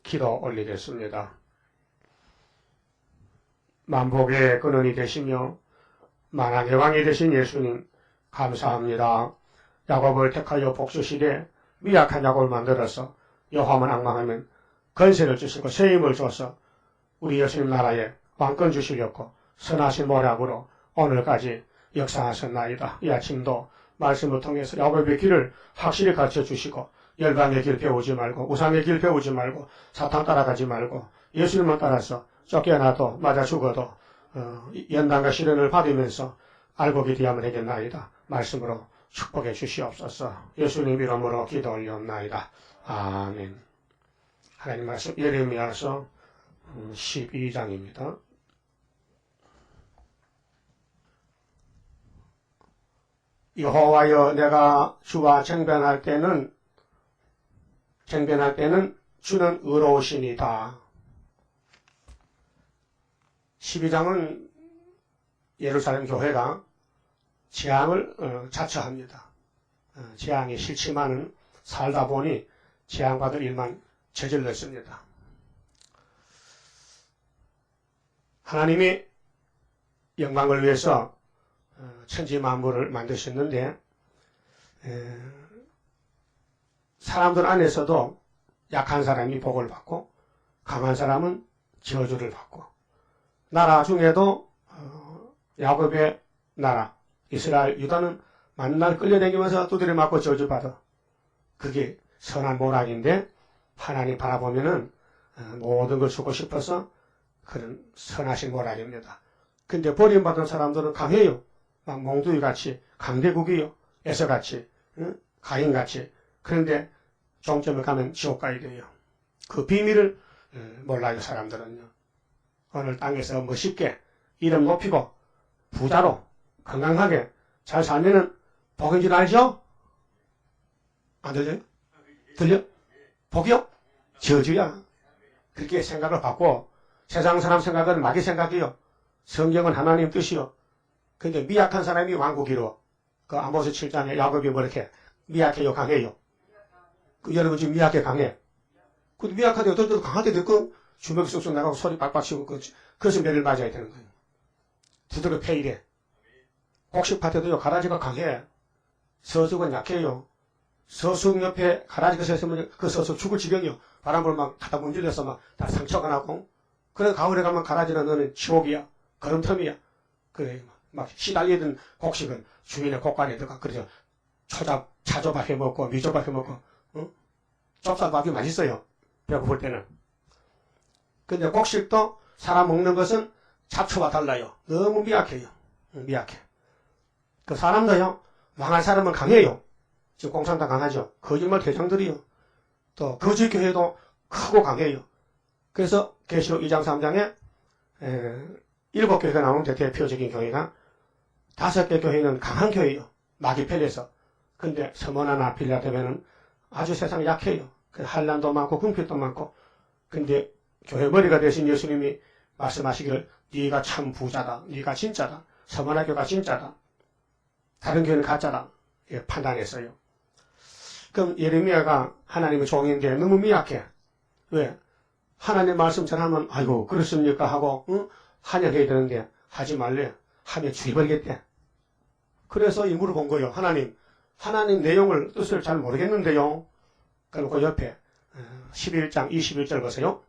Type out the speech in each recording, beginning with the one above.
기도 올리겠습니다. 만복의 근원이 되시며 만왕의 왕이 되신 예수님 감사합니다. 야곱을 택하여 복수시되 미약한 야곱을 만들어서 여호와만 앙망하면 건세를 주시고 세임을 줘서 우리 예수님 나라에 왕권 주시려고 선하신 모략으로 오늘까지 역사하셨나이다. 이 아침도 말씀을 통해서 야곱의 길을 확실히 가르쳐 주시고 열방의 길 배우지 말고 우상의 길 배우지 말고 사탄 따라가지 말고 예수님만 따라서 쫓겨나도 맞아 죽어도 연단과 시련을 받으면서 알고 기대하면 되겠나이다. 말씀으로 축복해 주시옵소서. 예수님 이름으로 기도 올리옵나이다. 아멘. 하나님 말씀 예레미야서 12장입니다. 여호와여 내가 주와 쟁변할 때는 주는 의로우시니다. 12장은 예루살렘 교회가 재앙을 자처합니다. 재앙이 싫지만은 살다 보니 재앙받을 일만 저질렀습니다. 하나님이 영광을 위해서 천지 만물을 만드셨는데 사람들 안에서도 약한 사람이 복을 받고 강한 사람은 저주를 받고 나라 중에도 야곱의 나라 이스라엘 유다는 만날 끌려다니면서 두드려 맞고 저주받아. 그게 선한 모락인데 하나님 바라보면은 모든 걸 주고 싶어서 그런 선하신 모락입니다. 근데 버림받은 사람들은 강해요. 막 몽두이같이 강대국이요. 에서같이 가인같이. 그런데 종점에 가면 지옥 가야 돼요. 그 비밀을 몰라요. 사람들은요. 오늘 땅에서 멋있게 이름 높이고 부자로 건강하게 잘 살면은 복인 줄 알죠? 안 들려요? 들려? 복이요? 저주야. 그렇게 생각을 받고 세상 사람 생각은 마귀 생각이요. 성경은 하나님 뜻이요. 근데 미약한 사람이 왕국이로 그 아모스 7장에 야곱이 뭐 이렇게 미약해요 강해요. 여러분 지금 미약해 강해. 그 미약하대 어떨 때도 강하대 듣고 주먹이 쑥쑥 나가고 소리 빡빡 치고 그래서 매를 맞아야 되는 거예요. 두드려 패이래. 곡식밭에도요 가라지가 강해. 서숙은 약해요. 서숙 옆에 가라지가 서 있으면 그 서숙 죽을 지경이요. 바람을 막 타다 문질러서 막 다 상처가 나고. 그래 가을에 가면 가라지는 너는 지옥이야. 거름텀이야. 그래 막 시달리던 곡식은 주인의 곡간에 들어가. 그래서 차조밥 해먹고 미조밥 해먹고 좁쌀밥이 맛있어요. 배고플 때는. 근데 곡식도 사람 먹는 것은 잡초와 달라요. 너무 미약해요. 미약해. 그 사람도요, 망할 사람은 강해요. 지금 공산당 강하죠. 거짓말 대장들이요. 또 거짓교회도 크고 강해요. 그래서 계시록 2장 3장에 7교회가 나오는데 대표적인 교회가 5개 교회는 강한 교회예요. 마귀 편에서. 근데 서머나나 빌라델피아는 아주 세상이 약해요. 한란도 많고 궁핍도 많고. 근데 교회 머리가 되신 예수님이 말씀하시기를 네가 참 부자다. 네가 진짜다. 서머나 교가 진짜다. 다른 교회는 가짜다. 예, 판단했어요. 그럼 예레미야가 하나님의 종인데 너무 미약해. 왜? 하나님 말씀 전하면 아이고 그렇습니까 하고 한약해야 되는데 하지 말래. 하면 죽여버리겠대. 그래서 이 물어본 거예요. 하나님 내용을 뜻을 잘 모르겠는데요. 그리고 옆에 11장 21절 보세요.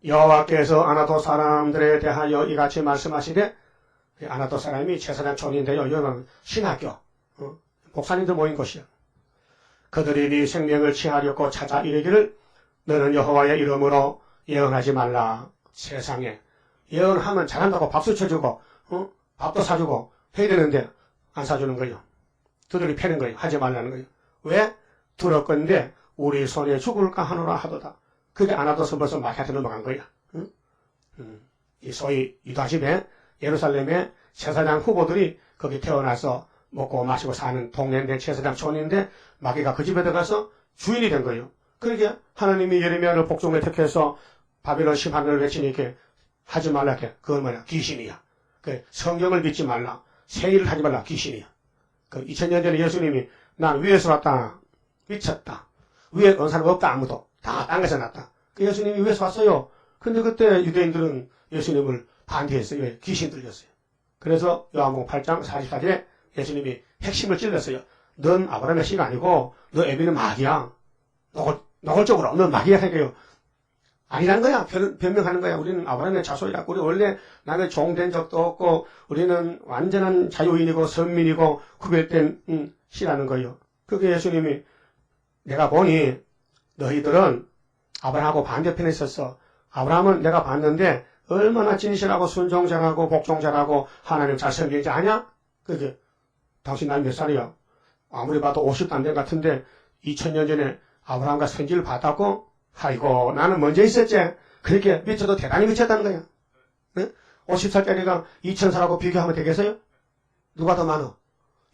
여호와께서 아나도 사람들에 대하여 이같이 말씀하시되 아나도 사람이 제사장 촌인데요. 여기는 신학교 목사님들 모인 곳이요. 그들이 네 생명을 취하려고 찾아 이르기를 너는 여호와의 이름으로 예언하지 말라. 세상에 예언하면 잘한다고 박수 쳐주고 밥도 사주고 해야 되는데 안 사주는 거예요. 두들이 패는 거예요. 하지 말라는 거예요. 왜? 들었건데 우리 손에 죽을까 하노라 하도다. 그게 아나도서 벌써 마켓에 넘어간 거야. 이 소위 유다 집에 예루살렘에 제사장 후보들이 거기 태어나서 먹고 마시고 사는 동네인데 제사장 촌인데 마귀가 그 집에 들어가서 주인이 된 거예요. 그러게 하나님이 예레미야를 복종에 택해서 바빌론 심판을 외치니까 하지 말라 해. 그건 뭐냐? 귀신이야. 그 성경을 믿지 말라. 새 일을 하지 말라. 귀신이야. 그 2000년 전에 예수님이 난 위에서 왔다. 미쳤다. 위에 온 사람 없다. 아무도. 다 땅에서 났다. 그 예수님이 왜 쐈어요? 근데 그때 유대인들은 예수님을 반대했어요. 왜? 귀신 들렸어요. 그래서 요한복음 8장 44절에 예수님이 핵심을 찔렀어요. 넌 아브라함의 씨가 아니고 너 애비는 마귀야. 노골적으로 넌 마귀야 생각해요. 아니라는 거야. 변명하는 거야. 우리는 아브라함의 자손이라고. 우리 원래 남의 종된 적도 없고 우리는 완전한 자유인이고 선민이고 구별된 씨라는 거예요. 그게 예수님이 내가 보니 너희들은 아브라함하고 반대편에 있었어. 아브라함은 내가 봤는데 얼마나 진실하고 순종잘하고 복종잘하고 하나님 잘 섬기는지 아냐? 그게 당신 나이 몇 살이야? 아무리 봐도 50도 안 된 것 같은데 2000년 전에 아브라함과 선지를 받았고 아이고 나는 먼저 있었지. 그렇게 미쳐도 대단히 미쳤다는 거야. 네? 50살짜리가 2000살하고 비교하면 되겠어요? 누가 더 많아?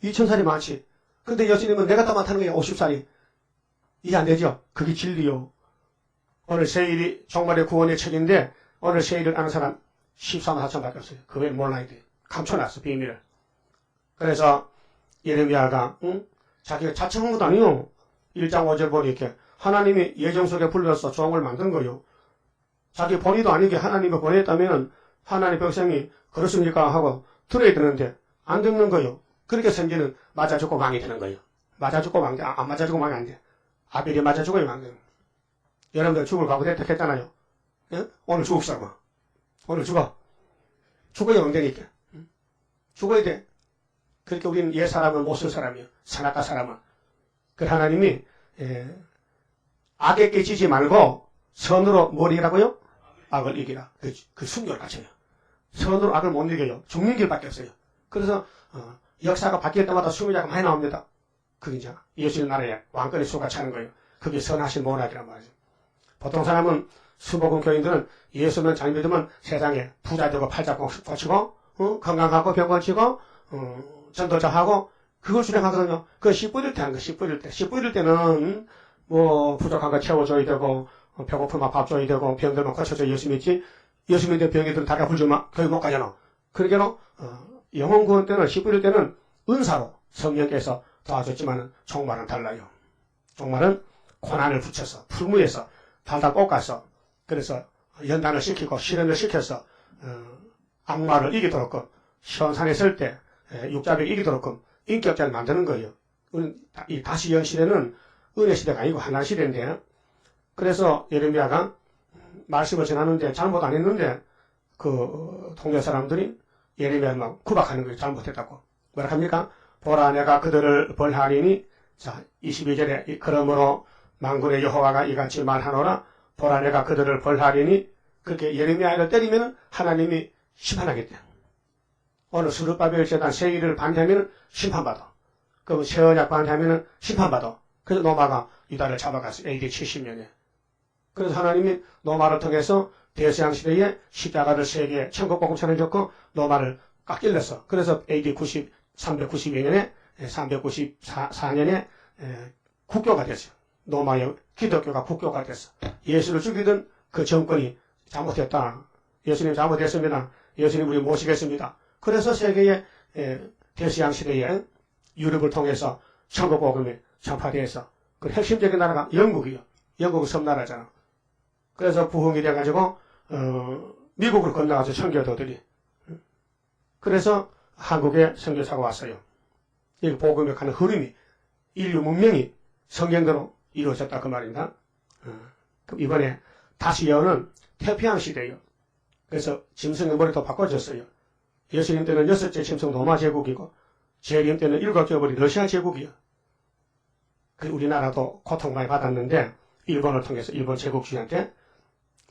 2000살이 많지. 근데 예수님은 내가 더 많다는 거야. 50살이. 이해 안 되죠? 그게 진리요. 오늘 세일이 종말의 구원의 책인데 오늘 세일을 아는 사람 14만 4천 밖에 없어요. 그 외엔 몰라야 돼. 감춰놨어 비밀을. 그래서 예레미야가 자기가 자청한 것도 아니요. 1장 5절 보니 이렇게 하나님이 예정 속에 불러서 종을 만든 거요. 자기 본의도 아니게 하나님이 보냈다면 하나님 백성이 그렇습니까 하고 들어야 되는데 안 듣는 거요. 그렇게 생기는 맞아 죽고 망이 되는 거예요. 맞아 죽고 망 돼. 안 맞아 죽고 망이 안 돼. 아벨이 맞아 죽어야 망 돼. 여러분들 죽을 각오 됐다 했잖아요. 예? 오늘 죽읍시다. 오늘 죽어. 죽어야 안 되니까. 죽어야 돼. 그렇게 우리는 옛 사람은 못 쓸 사람이요. 선악과 사람은. 그 하나님이 악에 깨지지 말고 선으로 뭘 이기라고요? 악을 이기라. 그 순결을 갖춰요. 선으로 악을 못 이겨요. 죽는 길밖에 없어요. 그래서 역사가 바뀔 때마다 수미자가 많이 나옵니다. 그게 이제 예수님 나라에 왕권의 수가 차는 거예요. 그게 선하신 모락이란 말이죠. 보통 사람은 수복음 교인들은 예수는 잘 믿으면 세상에 부자 되고 팔자 고치고 건강하고 병 고치고 전도자하고 그걸 수행하거든요. 그거 씨 뿌릴 때 하는 거, 씨 뿌릴 때. 씨 뿌릴 때는 뭐 부족한 거 채워줘야 되고 배고프면 밥 줘야 되고 병들면 고쳐줘 예수 믿지. 예수 믿는 병이들은 다가 불주면 거기 못 가잖아. 그러게로 영혼 구원 때는 씨 뿌릴 때는 은사로 성령께서 도와줬지만 종말은 달라요. 종말은 고난을 붙여서 풀무에서 달달 볶아서 그래서 연단을 시키고 실현을 시켜서 악마를 이기도록 시원산에 있을 때 육자벽 이기도록 인격자를 만드는 거예요. 이 다시 연 시대는 은혜 시대가 아니고 하나님 시대인데 그래서 예레미야가 말씀을 전하는데 잘못 안 했는데 그 동네 사람들이 예레미야를 막 구박하는 거예요. 잘못했다고. 뭐라 합니까? 보라 내가 그들을 벌하리니 자 22절에 그러므로 만군의 여호와가 이같이 말하노라 보라 내가 그들을 벌하리니 그렇게 예레미야를 때리면 하나님이 심판하겠대. 오늘 수르바벨 재단 세일을 반대하면 심판받아. 그럼 세언약 반대하면 심판받아. 그래서 노마가 유다를 잡아갔어. AD 70년에. 그래서 하나님이 노마를 통해서 대서양 시대에 십자가를 세계 천국복음차를 줬고 노마를 깎일렀어. 그래서 AD 392년에 394년에 국교가 됐어요. 노마의 기독교가 국교가 됐어. 예수를 죽이던 그 정권이 잘못했다. 예수님 잘못했습니다. 예수님 우리 모시겠습니다. 그래서 세계의 대서양 시대에 유럽을 통해서 천국복음이 전파되어서 그 핵심적인 나라가 영국이요. 영국은 섬나라잖아. 그래서 부흥이 돼가지고 미국으로 건너가서 선교도들이 그래서 한국에 선교사가 왔어요. 이 복음에 가는 흐름이 인류 문명이 성경대로 이루어졌다 그 말입니다. 그럼 이번에 다시 여는 태평양 시대예요. 그래서 짐승의 머리도 바꿔줬어요. 예수님 때는 6째 짐승 로마 제국이고 재림 때는 7째 머리 러시아 제국이요. 그 우리나라도 고통 많이 받았는데 일본을 통해서 일본 제국주의한테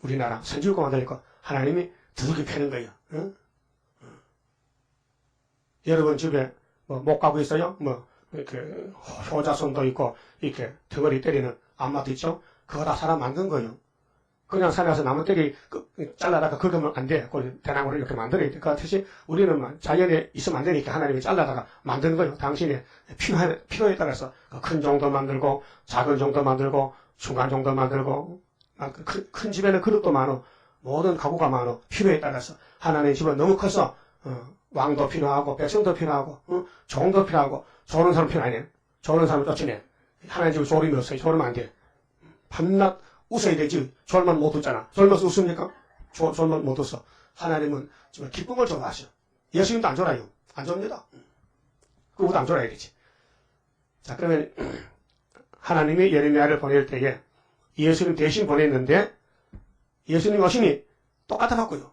우리나라 선진국 만들니까 하나님이 두들겨 패는 거예요. 응? 여러분 집에 뭐 못 가고 있어요? 뭐 이렇게 효자손도 있고 이렇게 덩어리 때리는 안마도 있죠? 그거 다 사람 만든 거예요. 그냥 산에 가서 나무 때리 잘라다가 긁으면 안 돼. 그 대나무를 이렇게 만들어야 돼. 그렇듯이 우리는 자연에 있으면 안 되니까 하나님이 잘라다가 만드는 거예요. 당신의 필요에 따라서 큰 정도 만들고 작은 정도 만들고 중간 정도 만들고 큰 집에는 그릇도 많어. 모든 가구가 많어. 필요에 따라서 하나님의 집은 너무 커서 왕도 필요하고 백성도 필요하고 종도 필요하고 조는 사람 필요 아니에요. 조는 사람 쫓아내. 하나님 집에 조림이 없어요. 조르면 안 돼. 밤낮 웃어야 되지. 졸면 못 웃잖아. 졸면서 웃습니까? 졸면 못 웃어. 하나님은 정말 기쁨을 좋아하셔. 예수님도 안 졸아요. 안 졸립니다. 그것도 안 졸아야 되지. 자, 그러면 하나님이 예레미야를 보낼 때에 예수님 대신 보냈는데 예수님 오시니 똑같아갖고요.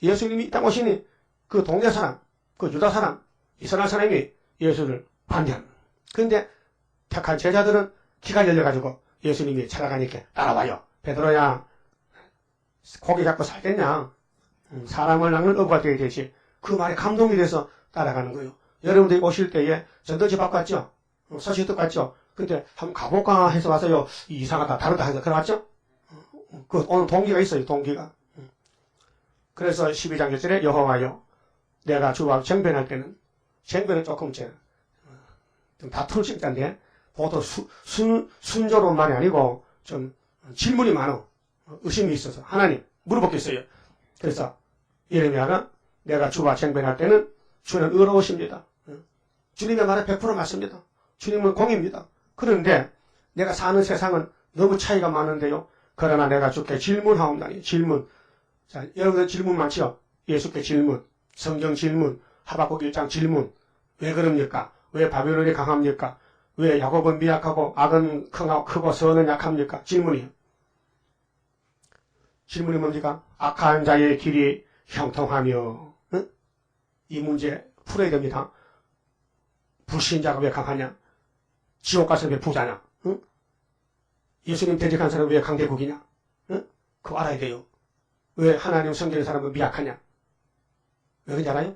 예수님이 딱 오시니 그 동네 사람, 그 유다 사람, 이스라엘 사람이 예수를 반대합니다. 그런데 택한 제자들은 기가 열려가지고 예수님이 찾아가니까 따라와요. 베드로야, 고기 잡고 살겠냐? 사람을 낚는 어부가 되어야 되지. 그 말에 감동이 돼서 따라가는 거예요. 여러분들이 오실 때에 전도지 받고 왔죠? 서시도 갔죠? 근데 한번 가볼까 해서 와서요. 이상하다, 다르다 해서 그래왔죠? 그 오늘 동기가 있어요, 동기가. 그래서 12장 1절에 여호와여, 내가 주와 정변할 때는, 정변은 조금 좀 다툴 수 있다는데, 보통 순조로운 말이 아니고, 좀 질문이 많어. 의심이 있어서. 하나님, 물어보겠어요. 그래서 예레미야가 내가 주와 정변할 때는 주는 의로우십니다. 주님의 말은 100% 맞습니다. 주님은 공입니다. 그런데 내가 사는 세상은 너무 차이가 많은데요. 그러나 내가 주께 질문하옵나니. 질문. 자, 여러분들 질문 많죠? 예수께 질문, 성경 질문, 하박국 1장 질문. 왜 그럽니까? 왜 바벨론이 강합니까? 왜 야곱은 미약하고 악은 크고 선은 약합니까? 질문이에요. 질문이 뭡니까? 악한 자의 길이 형통하며, 응? 이 문제 풀어야 됩니다. 불신자가 왜 강하냐? 지옥 가서 왜 부자냐? 응? 예수님 대적한 사람은 왜 강대국이냐? 응? 그거 알아야 돼요. 왜 하나님 성경의 사람은 미약하냐? 왜 그런지 알아요?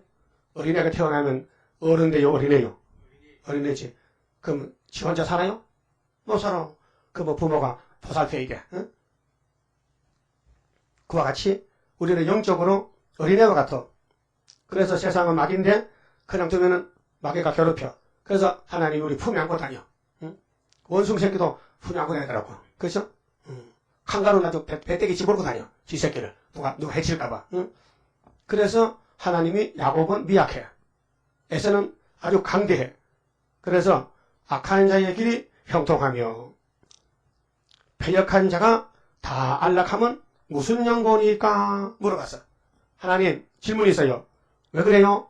어린애가 태어나면 어른돼요, 어린애요? 어린애지. 그럼 지 혼자 살아요? 못 살아. 그럼 부모가 보살펴야 돼. 응? 그와 같이 우리는 영적으로 어린애와 같아. 그래서 세상은 막인데 그냥 두면은 마귀가 괴롭혀. 그래서 하나님이 우리 품에 안고 다녀. 응? 원숭이 새끼도 품에 안고 다니더라고. 그렇죠? 칸가루 나도 배때기 집어넣고 다녀. 지 새끼를. 누가 해칠까봐. 응? 그래서 하나님이 야곱은 미약해. 에서는 아주 강대해. 그래서 악한 자의 길이 형통하며 패역한 자가 다 안락하면 무슨 연고니까 물어봤어. 하나님 질문이 있어요. 왜 그래요?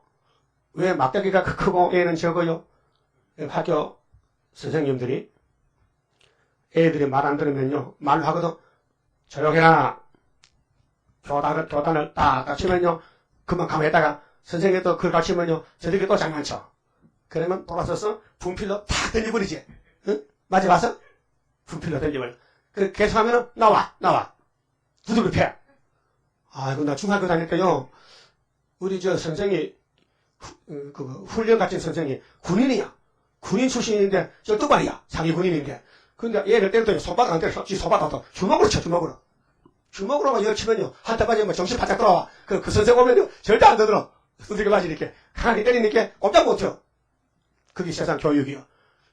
왜 막대기가 크고 애는 적어요? 학교 선생님들이 애들이 말 안 들으면요. 말로 하거든. 조용해라. 교단을 딱 치면요. 그만 가만히 있다가 선생님이 또 그걸 가르치면요. 저들이 또 장난쳐. 그러면 돌아서서 분필로 탁 던져버리지. 응? 맞아 봤어? 분필로 던져버려. 그 계속하면은 나와. 두들겨 패. 아이고 나 중학교 다닐 때요. 우리 저 선생이 훈련 같은 선생이 군인이야. 군인 출신인데 저 뜨발이야. 상위 군인인데. 근데 얘를 때렸더니 손바닥 안 때려. 지 손바닥도 주먹으로 쳐. 주먹으로만 이걸 치면요. 한타 맞으면 정신 바짝 돌아와. 그 선생 오면요. 절대 안 되더라. 두들겨 맞으니까. 강하게 때리니까 꼼짝 못 쳐. 그게 세상 교육이요.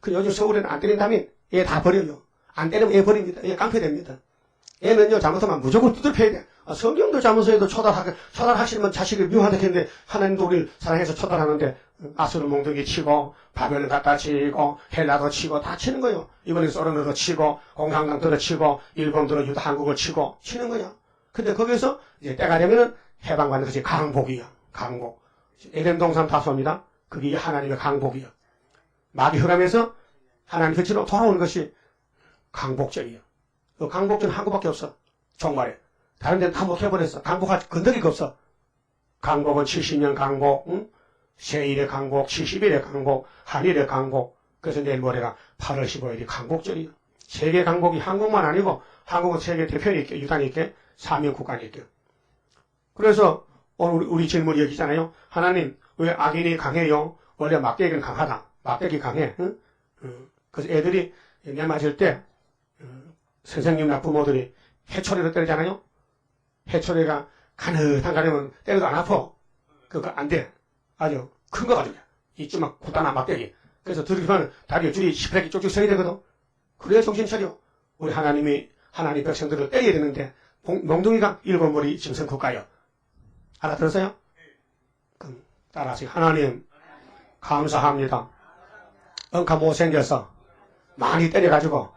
그 요즘 서울에는 안 때린다면 얘 다 버려요. 안 때리면 얘 버립니다. 얘 깡패됩니다. 얘는요, 잘못하면 무조건 두들겨야 돼. 성경도 잘못해도 초달하시면 자식을 미워한다 했는데, 하나님도 우리를 사랑해서 초달하는데, 아수르 몽둥이 치고, 바벨을 갖다 치고, 헬라도 치고, 다 치는 거예요. 이번에 소련으로 치고, 공산당 들어치고, 일본 들어 유다 한국을 치고, 치는 거야. 근데 거기서, 이제 때가 되면은, 해방받는 것이 강복이야. 강복. 에덴 동산 다소입니다. 그게 하나님의 강복이야. 마귀 혈암에서 하나님 곁으로 돌아오는 것이 강복절이야. 그 강복전 한 곳밖에 없어. 종말에. 다른 데는 다 못해버렸어. 강복할 건더기가 없어. 강복은 70년 강복, 응? 세일의 강복, 70일의 강복, 한일의 강복. 그래서 내일 모레가 8월 15일이 강복절이야. 세계 강복이 한국만 아니고 한국은 세계 대표니 있게, 유단이 있게, 사명국가니 있게. 그래서 오늘 우리 질문이 여기잖아요. 하나님, 왜 악인이 강해요? 원래 막대기는 강하다. 막대기 강해. 응? 그래서 애들이 내 맞을 때 선생님이나 부모들이 해초리로 때리잖아요. 해초리가 가느한 가려면 때려도 안 아파. 그거 안 돼. 아주 큰 거 가지고 이쯤만 굳다나 막대기. 그래서 들으면 다리에 줄이 시퍼렇게 쭉쭉 서야 되거든. 그래야 정신 차려. 우리 하나님이 하나님 백성들을 때려야 되는데 몽둥이가 일곱 머리 짐승 국가요. 알아들었어요? 그럼 따라하세요. 하나님 감사합니다. 엉카 못생겨서 많이 때려가지고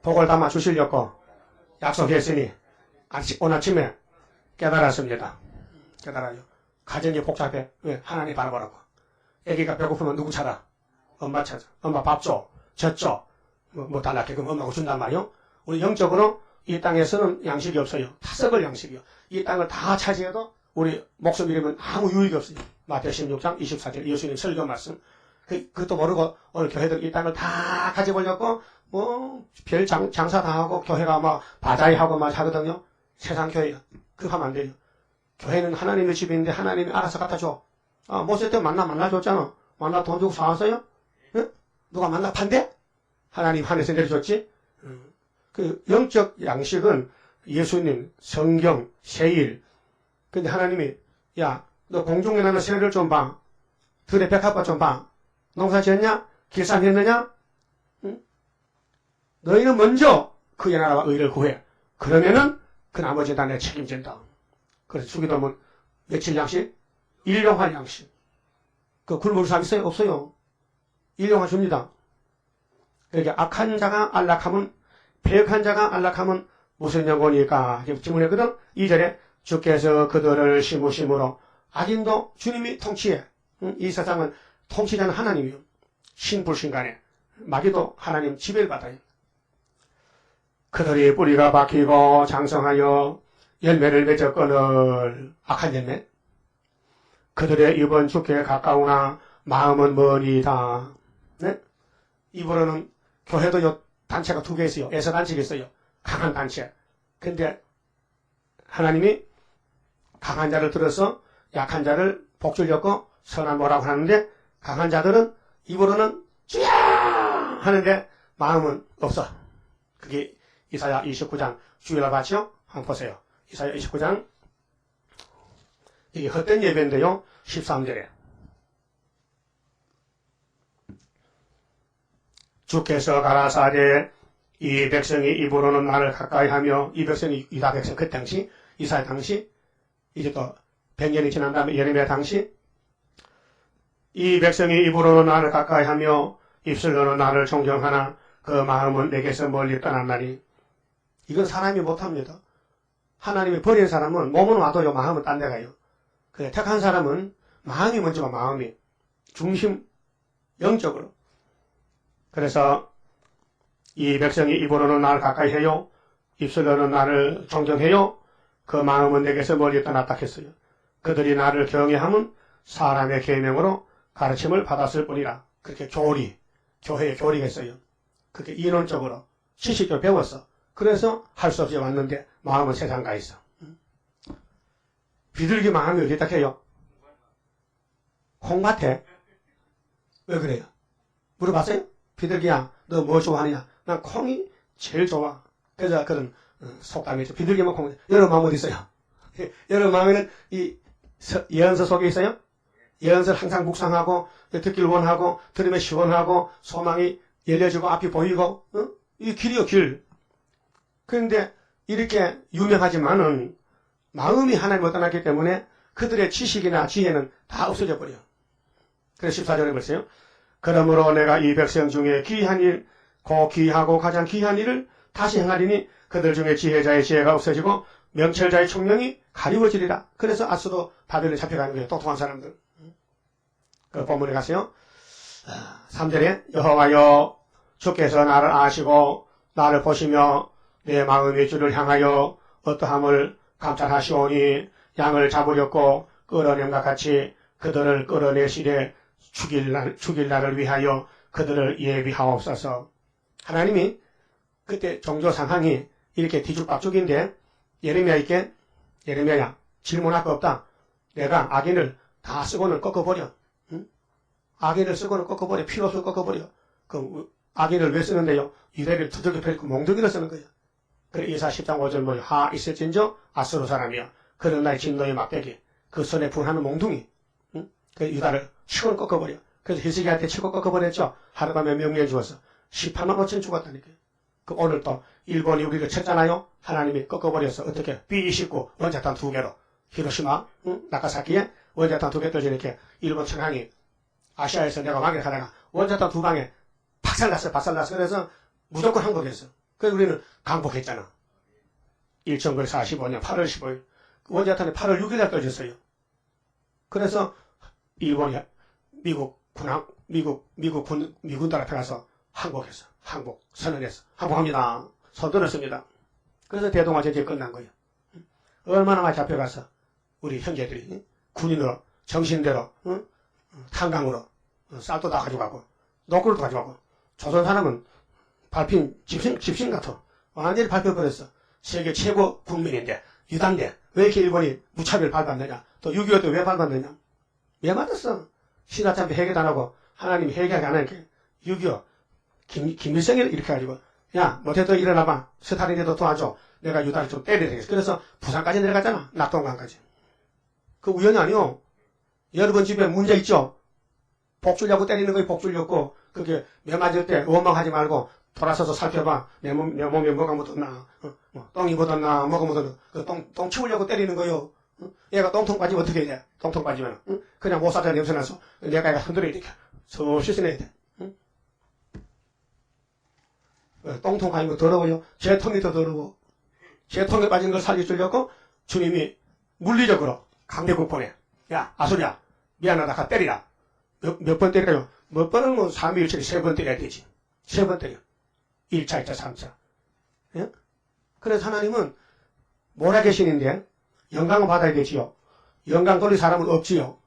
복을 담아 주시려고 약속했으니 오늘 아침에 깨달았습니다. 깨달아요. 가정이 복잡해. 왜? 하나님 바라보라고. 애기가 배고프면 누구 찾아? 엄마 찾아. 엄마 밥 줘. 젖 줘. 뭐 달라게 그럼 엄마가 준단 말이요. 우리 영적으로 이 땅에서는 양식이 없어요. 다 썩을 양식이요. 이 땅을 다 차지해도 우리 목숨 잃으면 아무 유익이 없어요. 마태오 16장 24절 예수님 설교 말씀. 그것도 모르고 오늘 교회들 이 땅을 다 가져보려고 별 장사 다 하고 교회가 막 바자회 하고 막 하거든요. 세상 교회 그거 하면 안 돼요. 교회는 하나님의 집인데 하나님이 알아서 갖다 줘. 모세 때 만나 줬잖아. 만나 돈 주고 사왔어요? 응? 누가 만나 판대? 하나님 하늘에서 내려줬지? 그 영적 양식은 예수님, 성경, 세일. 근데 하나님이 야, 너 공중에 나는 새를 좀 봐. 들의 백합화 좀 봐. 농사 지었냐? 길쌈했느냐? 응? 너희는 먼저 그의 나라와 의를 구해. 그러면은 그 나머지 다 내가 책임진다. 그래서 주기도면 며칠 양식? 일용할 양식. 그 굶을 사람 있어요? 없어요. 일용할 줍니다. 그러니까 악한 자가 안락하면, 배역한 자가 안락하면 무슨 영혼일까? 질문했거든. 2절에 주께서 그들을 심으심으로 악인도 주님이 통치해. 이 세상은 통치자는 하나님이요. 신불신간에 마귀도 하나님 지배를 받아요. 그들이 뿌리가 박히고 장성하여 열매를 맺었거늘 악한 열매. 그들의 입은 주께 가까우나 마음은 머리다. 네? 입으로는 교회도 요 단체가 2개 있어요. 에서 단체가 있어요. 강한 단체. 근데 하나님이 강한 자를 들어서 약한 자를 복줄 엮고 선한 뭐라고 하는데 강한 자들은 입으로는 쥐야 하는데 마음은 없어. 그게 이사야 29장 주일날 봤죠? 한번 보세요. 이사야 29장 이게 헛된 예배인데요. 13절에 주께서 가라사대 이 백성이 입으로는 나를 가까이하며 이 백성이 유다 백성 그 당시 이사야 당시 이제 또 100년이 지난 다음에 예레미야 당시 이 백성이 입으로는 나를 가까이하며 입술로는 나를 존경하나 그 마음은 내게서 멀리 떠났나니 이건 사람이 못합니다. 하나님이 버린 사람은 몸은 와도요 마음은 딴 데 가요. 그래 택한 사람은 마음이 먼저 마음이 중심 영적으로. 그래서 이 백성이 입으로는 나를 가까이 해요. 입술로는 나를 존경해요. 그 마음은 내게서 멀리 떠났다 했어요. 그들이 나를 경외하면 사람의 계명으로 가르침을 받았을 뿐이라. 그렇게 교회에 교리가 있어요. 그렇게 이론적으로 지식을 배웠어. 그래서 할 수 없이 왔는데 마음은 세상 가 있어. 비둘기 마음이 어디다 해요? 콩밭에. 왜 그래요? 물어봤어요? 비둘기야 너 뭐 좋아하느냐? 난 콩이 제일 좋아. 그래서 그런 속담이 있죠. 비둘기만 콩. 여러분 마음 어디 있어요? 여러분 마음에는 이 예언서 속에 있어요? 예언서를 항상 묵상하고 듣길 원하고 들으면 시원하고 소망이 열려지고 앞이 보이고 이 길이요 길. 그런데 이렇게 유명하지만은 마음이 하나님을 떠났기 때문에 그들의 지식이나 지혜는 다 없어져 버려. 그래서 14절에 보세요. 그러므로 내가 이 백성 중에 귀한 일, 고 귀하고 가장 귀한 일을 다시 행하리니 그들 중에 지혜자의 지혜가 없어지고 명철자의 총명이 가리워지리라. 그래서 아수도 바벨론에 잡혀가는 거예요. 똑똑한 사람들. 그 본문에 가세요. 3절에 여호와여 주께서 나를 아시고 나를 보시며 내 마음이 주를 향하여 어떠함을 감찰하시오니 양을 잡으려고 끌어냄과 같이 그들을 끌어내시되 죽일 날을 위하여 그들을 예비하옵소서. 하나님이 그때 종교 상황이 이렇게 뒤죽박죽인데 예레미야야 질문할 거 없다. 내가 악인을 다 쓰고는 꺾어버려. 응? 악인을 쓰고는 꺾어버려. 필요없어 꺾어버려. 그 악인을 왜 쓰는데요? 유대를 두들겨 펴고 몽둥이를 쓰는 거예요. 그래 이사 10장 5절 뭐요? 하 있을진저 아수르 사람이야. 그런 나의 진노의 막대기. 그 손에 분하는 몽둥이. 응? 그 유다를 치고 꺾어버려. 그래서 히스기야한테 치고 꺾어버렸죠. 하루밤에 명령 주어서 18만 5천 죽었다니까요. 그 오늘 또 일본이 우리를 쳤잖아요. 하나님이 꺾어버려서 어떻게 B-29 원자탄 2개로 히로시마, 나가사키에 원자탄 2개 떨어지니까 일본 천황이 아시아에서 내가 막역하다가 원자탄 2방에 박살났어. 그래서 무조건 항복했어. 그래서 우리는 강복했잖아. 1945년 8월 15일 원자탄이 8월 6일에 떨어졌어요. 그래서 일본이 미군들 앞에 가서 항복했어. 항복 선언했어. 항복합니다. 손들었습니다. 그래서 대동아 전쟁이 끝난 거예요. 얼마나 많이 잡혀가서 우리 형제들이 군인으로 정신대로 탄강으로 쌀도 다 가져가고 노크도 가져가고 조선 사람은 밟힌 집신 같아. 완전히 밟혀버렸어. 세계 최고 국민인데 유단데 왜 이렇게 일본이 무차별 밟았느냐. 또 6.25 때 왜 밟았느냐. 왜 맞았어. 신화참배 해결 안 하고 하나님이 해결 안 하니까 6.25 김일성이 이렇게 가지고 야 못해도 일어나봐. 스타린에도 도와줘. 내가 유다를 좀 때려야 되겠어. 그래서 부산까지 내려갔잖아. 낙동강까지. 그 우연이 아니오. 여러분 집에 문제 있죠? 복 주려고 때리는 거에 복 주려고 그게 매 맞을 때 원망하지 말고 돌아서서 살펴봐. 내 몸에 뭐가 묻었나. 똥이 묻었나 뭐가 묻었나. 그 똥 치우려고 때리는 거요. 얘가 똥통 빠지면 어떻게 해야 돼? 똥통 빠지면 그냥 못 살자 냄새 나서 내가 얘가 흔들어야 돼. 서울 씻어내야 돼. 똥통 가지면 더러워요. 제 통이 더 더러워. 제 통에 빠진 걸 살려주려고 주님이 물리적으로 강대국 보내. 야 아소리야 미안하다 가 때리라. 몇 번 때릴까요? 몇 번은 뭐 3일 7일 3번 때려야 되지. 3번 때려. 1차 2차 3차. 예? 그래서 하나님은 뭐라 계시는데 영광을 받아야 되지요. 영광 돌릴 사람은 없지요.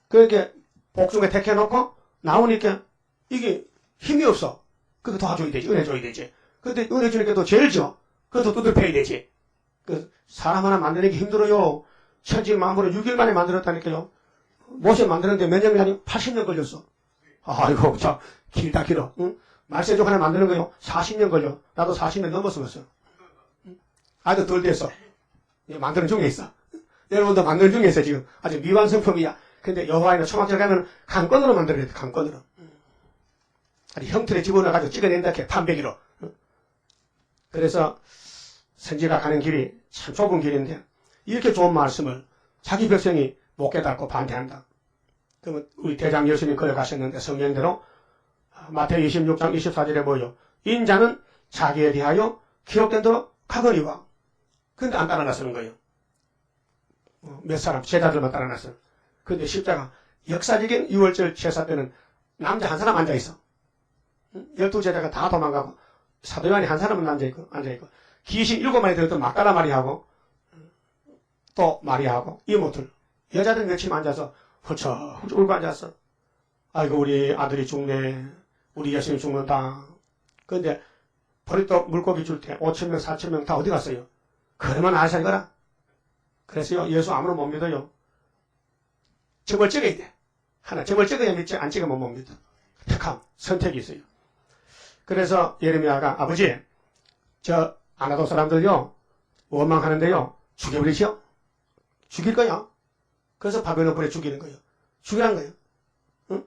그렇게 복중에 택해놓고 나오니까 이게 힘이 없어. 그거 도와줘야 되지. 은혜 줘야 되지. 근데 은혜 주니까 또 죄를 져. 그것도 두들펴야 되지. 그 사람 하나 만드는 게 힘들어요. 천지 만물을 6일 만에 만들었다니까요. 모세 만드는데 몇 년이 아니고 80년 걸렸어. 아이고 참 길다 길어. 응? 말세족 하나 만드는 거요 40년 걸려. 나도 40년 넘었어. 아주 덜 됐어. 만드는 중에 있어. 여러분도 만드는 중에 있어 지금. 아주 미완성품이야. 근데 여호와의 초막절 가면 강건으로 만들어야 돼. 강건으로. 아니 형틀에 집어넣어가지고 찍어낸다 이렇게 판배기로. 그래서 선지가 가는 길이 참 좁은 길인데 이렇게 좋은 말씀을 자기 백성이 못 깨닫고 반대한다. 그러면 우리 대장 예수님 걸어가셨는데 성경대로 마태복음 26장 24절에 뭐요? 인자는 자기에 대하여 기록된 대로 가거니와. 근데 안 따라 나서는 거예요. 몇 사람 제자들만 따라 나서. 근데 십자가 역사적인 6월절 제사 때는 남자 한 사람 앉아있어. 12제자가 다 도망가고 사도 요한이 한 사람은 앉아있고 귀신 7마리 들었던 막다라 마리아하고 또 마리아하고 이모들 여자들 며칠 앉아서 훌쩍 울고 앉았어. 아이고 우리 아들이 죽네. 우리 예수님 죽는다. 그런데 버리떡 물고기 줄 때 5,000명 4,000명 다 어디 갔어요? 그러면 알살거라. 그래서요 예수 아무나 못 믿어요. 점을 찍어야 돼. 하나 점을 찍어야 믿지 안 찍으면 못 믿어. 택함 선택이 있어요. 그래서 예레미야가 아버지 저 아나도 사람들요 원망하는데요 죽여버리시오. 죽일 거야. 그래서 바벨론 불에 죽이는 거예요. 죽이란 거예요. 응?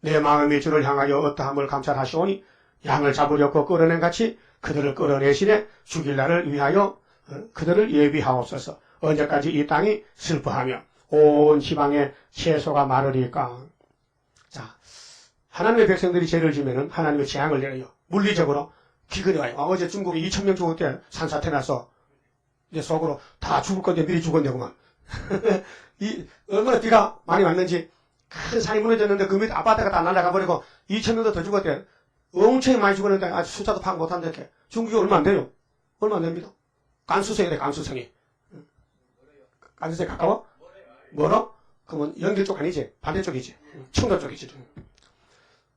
내 마음이 주를 향하여 어떠함을 감찰하시오니 양을 잡으려고 끌어낸 같이 그들을 끌어내시되 죽일 날을 위하여 그들을 예비하옵소서. 언제까지 이 땅이 슬퍼하며 온 지방에 채소가 마르리까. 자, 하나님의 백성들이 죄를 지면은 하나님의 재앙을 내려요. 물리적으로 기근이 와요. 어제 중국이 2,000명 죽을 때 산사태 나서 이제 속으로 다 죽을 건데 미리 죽었네구만. 얼마나 비가 많이 왔는지 큰 산이 무너졌는데 그 밑에 아파트가 다 날아가 버리고 2,000명도 더 죽었대. 엄청 많이 죽었는데 아직 숫자도 파악 못한다 이렇게. 중국이 얼마 안 돼요. 얼마 안 됩니다. 간수성이래 간수성이. 간수성이 가까워? 멀어? 그러면 연길 쪽 아니지? 반대쪽이지. 청도 쪽이지.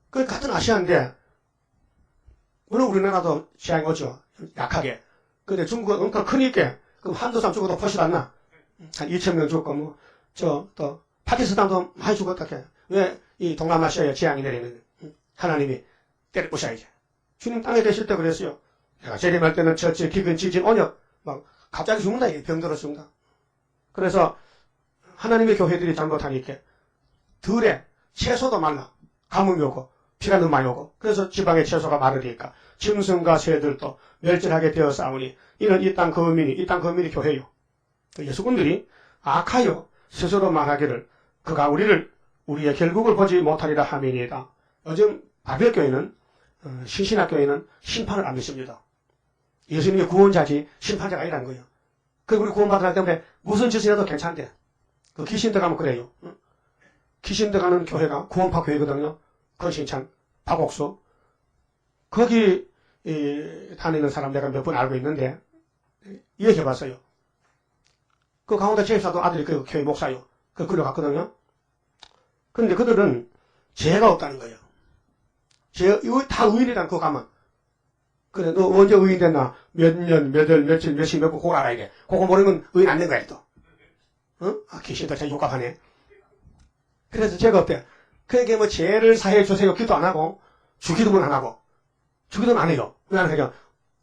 그 같은 아시아인데 물론 우리나라도 지향이 오죠. 약하게. 근데 중국은 엄청 크니까 그럼 한두 사람 죽어도 훨씬 안 나. 한 2,000명 죽고 또 파키스탄도 많이 죽었다. 왜 이 동남아시아에 재앙이 내리는 하나님이 때려부셔야지. 주님 땅에 계실 때 그랬어요. 내가 재림할 때는 처치, 기근, 지진, 온역 막 갑자기 죽는다. 이게 병들어 죽는다. 그래서 하나님의 교회들이 잘못하니까 들에 채소도 말라. 가뭄이 오고 피가 너무 많이 오고 그래서 지방에 채소가 마르니까 짐승과 새들도 멸절하게 되어 싸우니 이는 이 땅 거민이 교회요. 예수군들이 악하여 스스로 말하기를 그가 우리의 결국을 보지 못하리라 함이니이다. 요즘 바벨교회는 신신학교회는 심판을 안 믿습니다. 예수님이 구원자지 심판자가 아니라는 거예요. 그 우리 구원받으라 때문에 무슨 짓을 해도 괜찮대. 그 귀신 들어가면 그래요. 귀신 들어가는 교회가 구원파 교회거든요. 건신찬, 박옥수. 거기 다니는 사람 내가 몇 분 알고 있는데 얘기해봤어요. 그 강원도 제입사도 아들이 그 교회 목사요. 그 끌려갔거든요. 근데 그들은 죄가 없다는 거예요. 다 의인이란 그거 가면. 그래, 너 언제 의인 됐나? 몇 년, 몇 월, 며칠, 몇십, 몇 분, 그거 알아야 돼. 그거 모르면 의인 안 된 거야, 또. 아, 귀신들 참 욕갑하네. 그래서 죄가 없대. 그러니까 뭐 죄를 사해 주세요. 기도 안 하고, 주기도문 안 하고, 주기도는 안 해요. 왜 안 해요?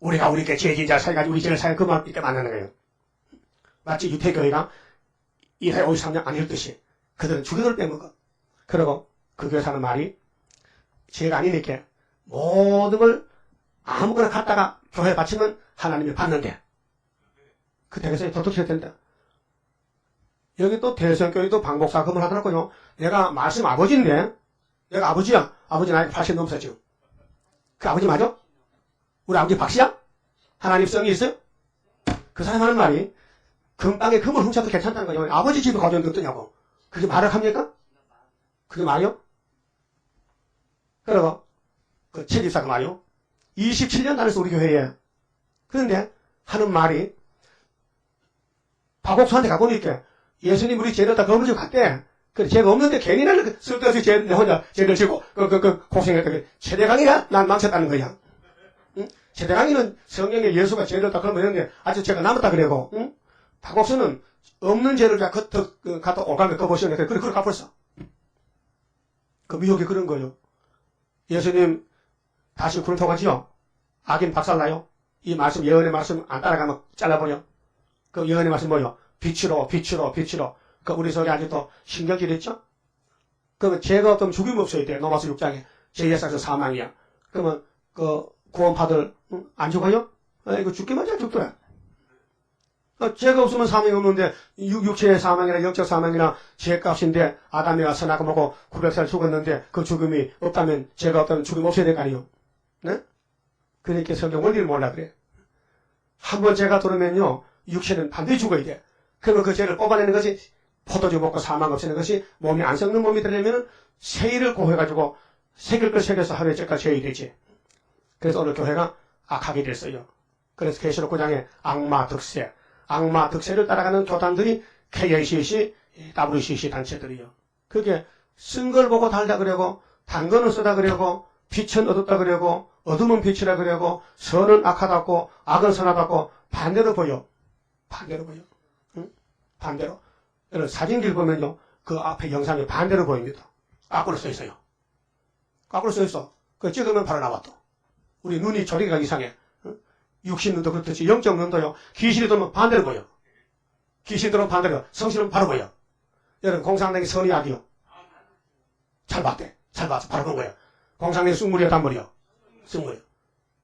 우리가 우리께 죄진자 사해가지고 우리 죄를 사해 그만 이렇게 만나는 거예요. 마치 유태교회가 1회 53년 안 읽듯이. 그들은 주기도를 빼먹어. 그리고 그 교회 사는 말이 죄가 아니니까 모든 걸 아무거나 갖다가 교회에 바치면 하나님이 받는데. 그 대개서 도둑질 된다. 여기 또 대성교회도 방복사금을 하더라고요. 내가 말씀 아버지인데, 내가 아버지야. 아버지 나이 80 넘었어, 지금. 그 아버지 맞아? 우리 아버지 박씨야? 하나님 성이 있어? 그 사람 하는 말이, 금방에 금을 훔쳐도 괜찮다는 거예요. 아버지 집에 가져온데 어떠냐고. 그게 말을 합니까? 그게 말이요? 그리고, 그 책임사가 말이요. 27년 다녔어, 우리 교회에. 그런데, 하는 말이, 박옥수한테 가보니까, 예수님 우리 죄를 다 거머쥐고 갔대. 그래, 죄가 없는데 괜히 나를 쓸데없이 내 혼자 죄를 짓고, 고생했다. 최대강이가 난 망쳤다는 거야. 응? 최대강이는 성경에 예수가 죄를 다 거머쥐는데, 아주 죄가 남았다 그래고, 응? 박옥수는 없는 죄를 갖다 오감에 꺼보시는데, 그래, 갚았어. 그 미혹이 그런 거예요. 예수님, 다시 구름 통하지요? 악인 박살나요? 이 말씀, 예언의 말씀 안 따라가면 잘라버려. 그 예언의 말씀 뭐요? 빛으로. 그 우리 속에 아직도 신경질 있죠? 그러면 죄가 없으면 죽임 없어야 돼. 로마서 6장에. 죄에서 사망이야. 그러면 그 구원파들 안 죽어요? 이거 죽기만 잘 죽더라. 죄가 없으면 사망이 없는데 육체의 사망이나 영적 사망이나 죄값인데 아담이가 선악을 먹고 900살 죽었는데 그 죽음이 없다면 죄가 없다면 죽음 없어야 될 거 아니에요. 네? 그러니까 성경 원리를 몰라 그래. 한 번 죄가 들어오면요. 육체는 반드시 죽어야 돼. 그러면 그 죄를 뽑아내는 것이 포도주 먹고 사망 없애는 것이 몸이 안 썩는 몸이 되려면 세일을 고해가지고 새길 걸 새겨서 하루에 죄가 죄이 되지. 그래서 오늘 교회가 악하게 됐어요. 그래서 계시록 9장에 악마 득세를 따라가는 교단들이 KNCC, WCC 단체들이요. 그게 쓴 걸 보고 달다 그러고 단 거는 쓰다 그러고 빛은 어둡다 그러고 어둠은 빛이라 그러고 선은 악하다고 악은 선하다고 반대로 보여. 응? 반대로. 여러분 사진길 보면요. 그 앞에 영상이 반대로 보입니다. 거꾸로 써 있어요. 거꾸로 써 있어. 그거 찍으면 바로 나와 또. 우리 눈이 조리가 이상해. 응? 육신눈도 그렇듯이 영적 눈도요. 귀신이 들면 반대로 보여. 귀신이 들면 반대로. 성신은 바로 보여. 여러분 공상당이 선이 악이요. 잘 봤대. 잘 봤어. 바로 본 거예요. 공상당이 쑥물이요 단물이요. 쑥물이요.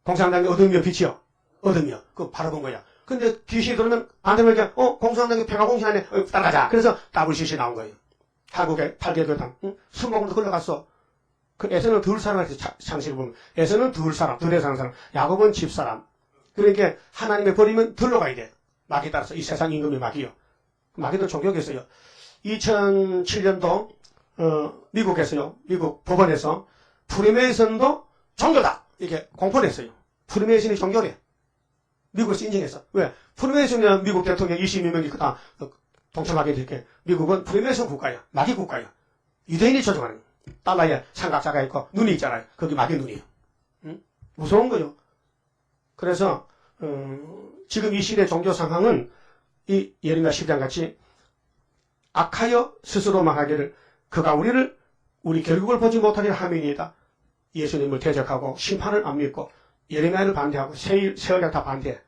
공상당이 어둠이요 빛이요. 어둠이요. 그거 바로 본 거야. 근데 귀신이 들으면 반대로 이렇게 공상당이 배가 공신하네. 따라가자. 그래서 WCC 나온 거예요. 한국의 8개 교단. 응? 순복음도 흘러갔어. 그 에서는 둘 사람한테 창실을 보면 에서는 둘 사람, 둘에 사는 사람. 야곱은 집사람. 그러니까 하나님의 버리면 들러 가야 돼. 마귀에 따라서 이 세상 임금이 마귀요. 마귀도 종교겠어요. 2007년도 미국에서요. 미국 법원에서 프리메이슨도 종교다. 이렇게 공포를 했어요. 프리메이슨이 종교래. 미국에서 인정했어. 왜? 프리메이슨이면 미국 대통령 22명이 다 동참하게 될게. 미국은 프리메이슨 국가야. 마귀 국가야. 유대인이 조종하는 거야. 달러에 삼각자가 있고 눈이 있잖아요. 거기 마귀 눈이에요. 응? 무서운 거요. 그래서 지금 이 시대 종교 상황은 이 예레미야 10장 같이 악하여 스스로 망하기를 그가 우리 결국을 보지 못하리라 함이니이다. 예수님을 대적하고 심판을 안 믿고 예레미야를 반대하고 새 언약 다 반대해.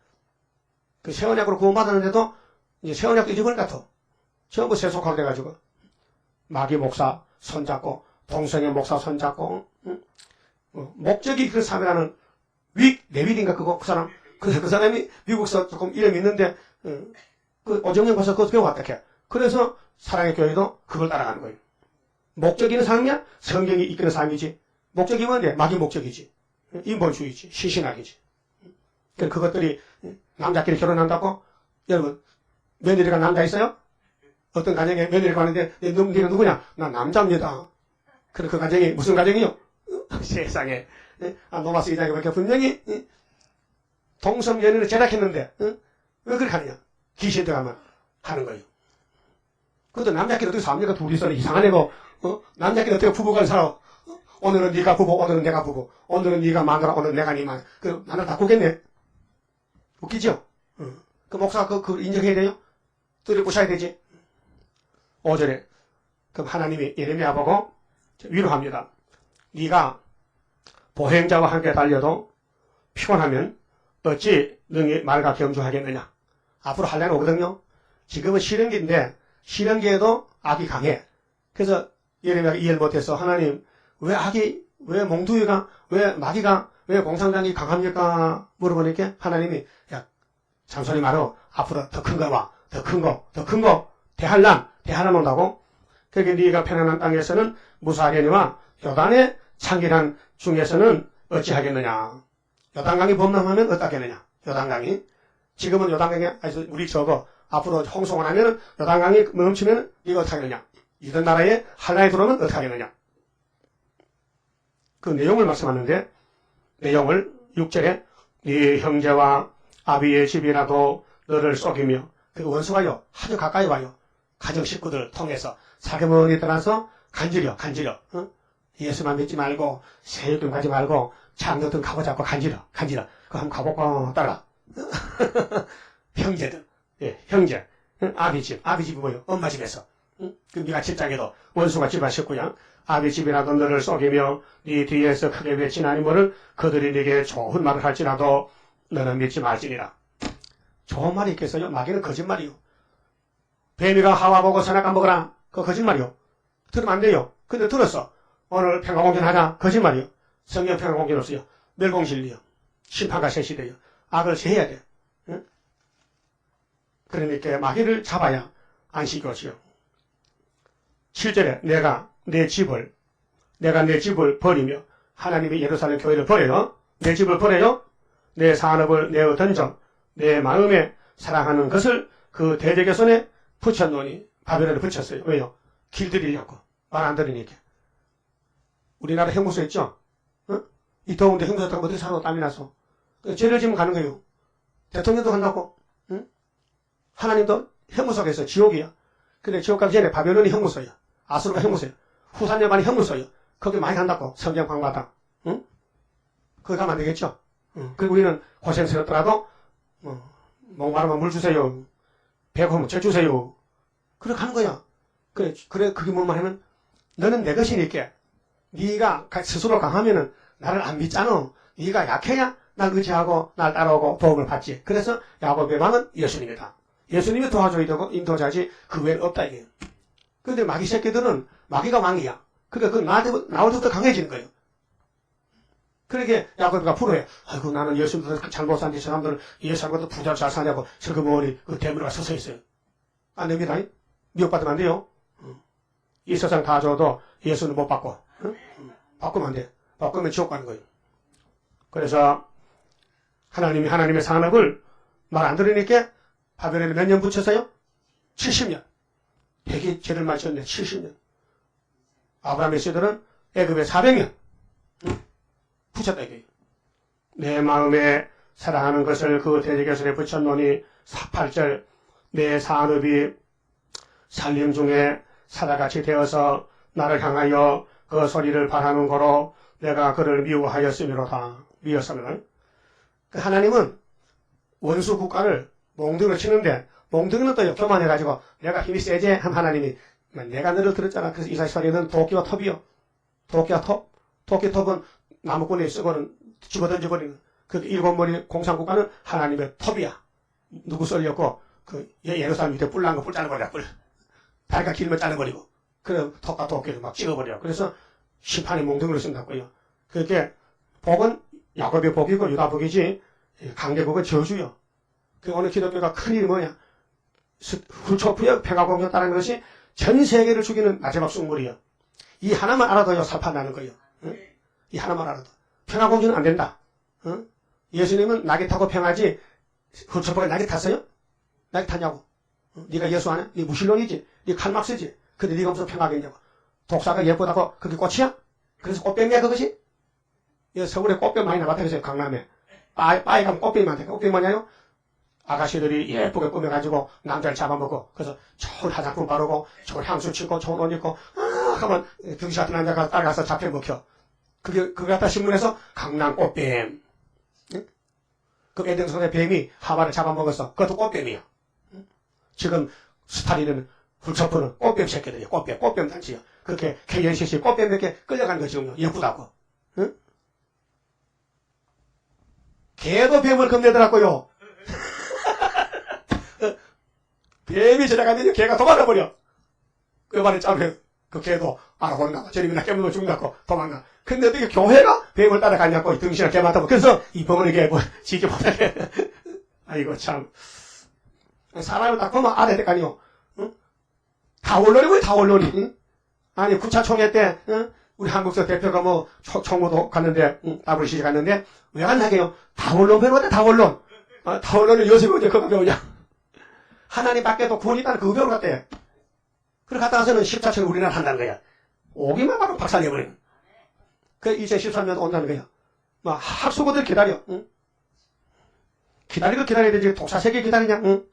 그 새 언약으로 구원받았는데도 이제 새 언약도 잊어버린 것 같아. 전부 세속화가 돼가지고 마귀 목사 손잡고 동성애 목사 손잡고 목적이 그 사람이라는 레빌인가 그거 그 사람 그 사람이 미국서 조금 이름이 있는데 그 오정영 가서 그거 배워왔다 캐. 그래서 사랑의 교회도 그걸 따라가는 거예요. 목적이 있는 사람이야 성경이 이끄는 사람이지. 목적이 뭔데? 마귀 목적이지. 인본주의지. 시신학이지. 그것들이 남자끼리 결혼한다고 여러분 며느리가 남자 있어요? 어떤 가정에 며느리가 왔는데 니는 누구냐? 나 남자입니다. 그럼 그 가정이 무슨 가정이요? 세상에. 노마스 이장이 그렇게 분명히 동성 연애를 제작했는데 왜 그렇게 하느냐? 귀신 들어가면 하는 거예요. 그것도 남자끼리 어떻게 삽니까? 둘이서 이상한 애고 남자끼리 어떻게 부부가 살아? 오늘은 네가 부부, 오늘은 내가 부부. 오늘은 네가 마누라, 오늘은 내가 네 마누라. 그 마누라 바꾸겠네. 웃기죠? 그 목사가 그걸 인정해야 돼요? 뚜리 부셔야 되지? 5절에 그럼 하나님이 예레미야 보고 위로합니다. 네가 보행자와 함께 달려도 피곤하면 어찌 능히 말과 경주하겠느냐. 앞으로 하려는 오거든요. 지금은 실현기인데 실현기에도 악이 강해. 그래서 예레미야가 이해를 못해서 하나님 왜 악이, 왜 몽둥이가, 왜 마귀가, 왜 공상장이 강합니까? 물어보니까 하나님이 야 잔소리 말어. 앞으로 더 큰 거 와. 더 큰 거, 더 큰 거. 대한란 온다고. 그렇게 네가 편안한 땅에서는 무사하려니와 요단의 창기란 중에서는 어찌하겠느냐. 요단강이 범람하면 어떻겠느냐. 요단강이. 지금은 요단강이 아주 우리 저거 앞으로 홍수가 나면 요단강이 멈추면 네가 어떡하겠느냐. 이런 나라에 한란이 들어오면 어떡하겠느냐. 그 내용을 말씀하는데 내용을 6절에 네 형제와 아비의 집이라도 너를 속이며 그 원수가요 아주 가까이 와요. 가정 식구들 통해서 사계머니 따라서 간지려 예수만 믿지 말고 세육금 가지 말고 장로들 가보자고 간지러 그거 한번 가볼까 따라 형제들 형제 아비 집이 뭐요? 엄마 집에서 그 네가 집장에도 원수가 집안 식구야. 아비 집이라도 너를 속이며 네 뒤에서 크게 외치나니 뭐를 그들이 네게 좋은 말을 할지라도 너는 믿지 말지니라. 좋은 말이 있겠어요? 마귀는 거짓말이요. 뱀이가 하와 보고 선악과 먹으라. 그거 거짓말이요. 들으면 안 돼요. 근데 들었어. 오늘 평화공견 하자. 거짓말이요. 성경 평화공견 없어요. 멸공진리요. 심판과 세시대요. 악을 제해야 돼. 응? 그러니까 마귀를 잡아야 안식이 오지요. 7절에 내가 내 집을 버리며 하나님이 예루살렘 교회를 버려요. 내 집을 버려요. 내 산업을 내어 던져 내 마음에 사랑하는 것을 그 대적의 손에 붙였노니 바벨론에 붙였어요. 왜요? 길들이려고. 말 안 들으니까. 우리나라 형무소 있죠? 어? 이 더운데 형무소 타고 어떻게 살아? 땀이 나서. 죄를 지면 가는 거예요. 대통령도 간다고. 응? 하나님도 형무소에서 지옥이야. 근데 지옥 가기 전에 바벨론이 형무소야. 아수르가 형무소야. 후산여만이 형무소야. 거기 많이 간다고. 성경 광마다. 응? 거기 가면 안 되겠죠? 응. 그리고 우리는 고생스럽더라도 목마르면 물 주세요. 배고프면 젖 주세요. 그렇게 하는 거야. 그래 그게 뭔 말이면 너는 내 것이니까 네가 스스로 강하면은 나를 안 믿잖아. 네가 약해야 날 의지하고 날 따라오고 도움을 받지. 그래서 야곱의 왕은 예수님이다. 예수님이 도와줘야 되고 인도자지 그 외에는 없다 이게. 근데 마귀 새끼들은 마귀가 왕이야. 그러니까 나올 때부터 강해지는 거예요. 그렇게 야곱이가 불어해. 아이고 나는 예수님들 잘못 산지 저 사람들 예수님도 부자 잘 사냐고 슬그머니 그 대문에 서서 있어요. 안 됩니다. 미혹받으면 안 돼요. 이 세상 다 줘도 예수는 못 받고. 바꾸면 안 돼. 바꾸면 지옥 가는 거예요. 그래서 하나님이 하나님의 산업을 말 안 들으니까 바벨론에 몇 년 붙였어요? 70년. 되게 죄를 맞췄네. 70년. 아브라함의 세들은 애굽에 400년. 붙였다 이거예요. 내 마음에 사랑하는 것을 그 대적의 손에 붙였노니 8절 내 산업이 살림 중에 사자같이 되어서 나를 향하여 그 소리를 바라는 거로 내가 그를 미워하였음이로다. 미웠으면 하나님은 원수 국가를 몽둥이로 치는데 몽둥이는 또 역효만 해가지고 내가 힘이 세지 한 하나님이 내가 너를 들었잖아. 그래서 이사야서에는 도끼와 톱이요. 도끼와 톱. 도끼 톱은 나무꾼이 쓰고는 집어던져버리는 그 7머리 공산국가는 하나님의 톱이야. 누구 썰렸고 그 예루살렘 밑에 뿔 난 거 뿔 잘라버려. 뿔. 다리가 길면 잘라버리고 그럼 톱과 도끼를 막 찍어버려. 그래서 심판이 몽둥이로 쓴다고요. 그렇게 복은 야곱의 복이고 유다 복이지 강대국은 저주요. 그 오늘 기독교가 큰 일이 뭐냐? 훌초프역 평화공경 따르는 것이 전 세계를 죽이는 마지막 숙물이요. 이 하나만 알아도요 살판나는 거예요. 응? 이 하나만 알아도 평화공경은 안 된다. 응? 예수님은 낙이 타고 평하지 훌초프가 낙이 탔어요? 낙이 타냐고? 네가 예수 아냐? 네 무신론이지. 네 칼막스지. 근데 네가 무슨 평가겠냐고. 독사가 예쁘다고 그게 꽃이야? 그래서 꽃뱀이야 그것이? 서울에 꽃뱀 많이 나왔다 그랬어요. 강남에. 빠에 가면 꽃뱀이 많대. 꽃뱀이 뭐냐요? 아가씨들이 예쁘게 꾸며가지고 남자를 잡아먹고 그래서 좋은 화장품 바르고 좋은 향수 치고 좋은 옷 입고 하면 등시 같은 남자가 따라가서 잡혀 먹혀. 그거 갖다 신문에서 강남 꽃뱀. 응? 그 애등성의 뱀이 하마를 잡아먹었어. 그것도 꽃뱀이야. 응? 지금 스타리는 훌쩍푸는 꽃뱀 새끼들이야. 꽃뱀 단지야. 그렇게 KNCC 꽃뱀 몇 개 끌려가는 거 지금 예쁘다고. 응? 개도 뱀을 겁내더라고요. 뱀이 지나가면 개가 도망가버려. 그 말에 짜면 그 개도 알아보는가 봐. 저리 그냥 깨물고 죽는다고 도망가. 근데 어떻게 교회가 뱀을 따라가냐고 등신을 개 많다고. 그래서 이 벙어리게 뭐 지지 못하게. 아이고 참. 사람을 딱 보면 알아야 될 거 아니요. 응? 다원론이 뭐야 다원론이. 응? 아니 9차 총회 때 응? 우리 한국서 대표가 뭐 총무도 갔는데 WCC 갔는데 왜 갔냐게요. 다원론 배우는데 다원론. 다원론을 요새 어제 그거 배우냐. 하나님 밖에도 구원이 있다는 그거 배우러 갔대. 그래 갔다 와서는 14천을 우리나라 한다는 거야. 오기만 바로 박살내버리는. 그 2013년 온다는 거야. 뭐 학수고들 기다려. 응? 기다려야 되지. 독사세계 기다리냐. 응?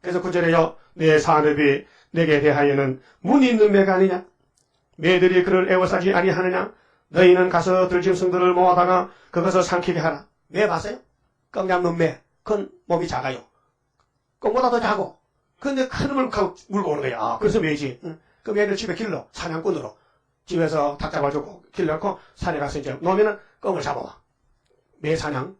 그래서 구절에요. 내 산업이 내게 대하여는 문이 있는 매가 아니냐. 매들이 그를 애워싸지 아니하느냐. 너희는 가서 들짐승들을 모아다가 그것을 삼키게 하라. 매 봤어요? 껌 잡는 매. 그건 몸이 작아요. 껌보다 더 작고. 근데 큰 놈을 물고 오는 거야. 그래서 매지. 응? 그 매를 집에 길러. 사냥꾼으로. 집에서 닭 잡아주고 길러놓고 산에 가서 이제 놓으면은 껌을 잡아와. 매사냥.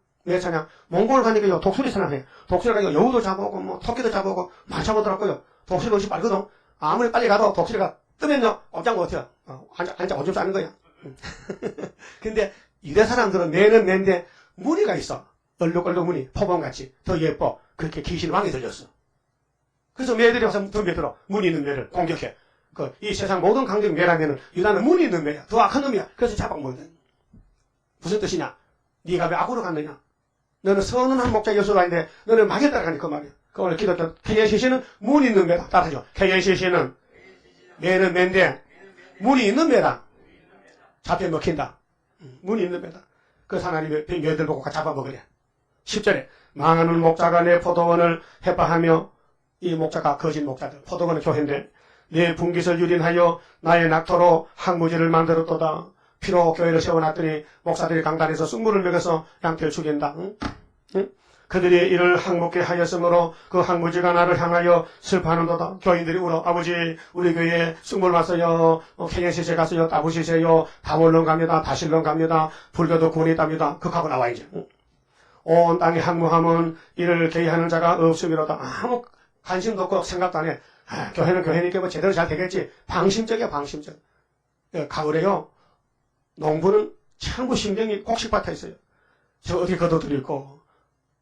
몽골 가니까요. 독수리 사냥해. 독수리 가니까 여우도 잡아오고 뭐 토끼도 잡아오고 많이 잡아오더라고요. 독수리 옷이 빨거든. 아무리 빨리 가도 독수리가 뜨면요. 꼼짝 못해요. 앉아 오줌 싸는 거야. 근데 유대 사람들은 매는 매인데 무늬가 있어. 얼룩얼룩 무늬. 포범같이. 더 예뻐. 그렇게 귀신 왕이 들렸어. 그래서 매들이 와서 더 매들어. 무늬 있는 매를 공격해. 이 세상 모든 강적 매라면은 유다는 무늬 있는 매야. 더 악한 놈이야. 그래서 잡아먹는. 무슨 뜻이냐? 네가 왜 악으로 갔느냐? 너는 선언한 목자 예수로 하는데 너는 막에 따라가니 그 말이야. 그 오늘 기독교 KNCC는 무늬 있는 매다. 따라하죠. KNCC는 매는 매인데 무늬 있는 매다. 잡혀 먹힌다. 무늬 있는 매다. 그래서 하나님의 매들 보고 잡아먹으래. 10절에 망하는 목자가 내 포도원을 해파하며 이 목자가 거짓 목자들. 포도원은 교회인데 내 분깃을 유린하여 나의 낙토로 항무지를 만들었도다. 피로 교회를 세워놨더니 목사들이 강단에서 쑥물을 먹여서 양떼를 죽인다. 응? 그들이 이를 항목게 하였으므로 그 항무지가 나를 향하여 슬퍼하는도다. 교인들이 울어. 아버지 우리 교회에 쑥물 왔어요. KNCC 갔어요. WCC요. 다원론 갑니다. 다실론 갑니다. 불교도 구원이 있답니다. 극하고 나와 이제. 온 땅에 항무하면 이를 개의하는 자가 없음이로다. 아무 관심도 없고 생각도 안 해. 교회는 교회니까 뭐 제대로 잘 되겠지. 방심적이야 방심적. 가을에요. 농부는 참고 신경이 곡식 밭에 있어요. 저 어떻게 걷어들일고.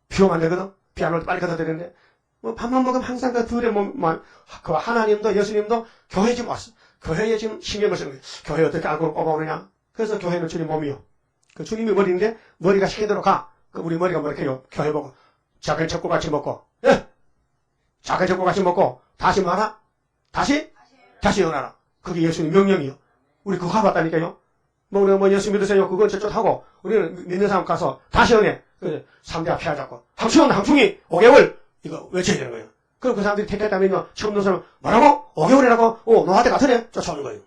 비 오면 안 되거든. 비 안 올 때 빨리 걷어들이는데. 뭐 밥만 먹으면 항상 그 둘의 몸만. 그 하나님도 예수님도 교회에 지금 왔어. 교회에 지금 신경을 쓰는 거예요. 교회 어떻게 알고 뽑아오느냐. 그래서 교회는 주님 몸이요. 그 주님이 머리인데 머리가 시키대로 가. 그 우리 머리가 뭐 이렇게요. 교회 보고. 작은 젓고 같이 먹고. 예? 작은 젓고 같이 먹고. 다시 말아. 다시 연하라. 그게 예수님 명령이요. 우리 그거 가봤다니까요. 뭐 예수 믿으세요. 그건 저쪽 하고, 우리는 믿는 사람 가서 다시 연해. 3대 앞에 하자고. 항충이 5개월! 이거 외쳐야 되는 거예요. 그럼 그 사람들이 택했다면요. 처음 듣는 사람, 뭐라고? 5개월이라고? 너한테 같으네? 쫓아오는 거예요.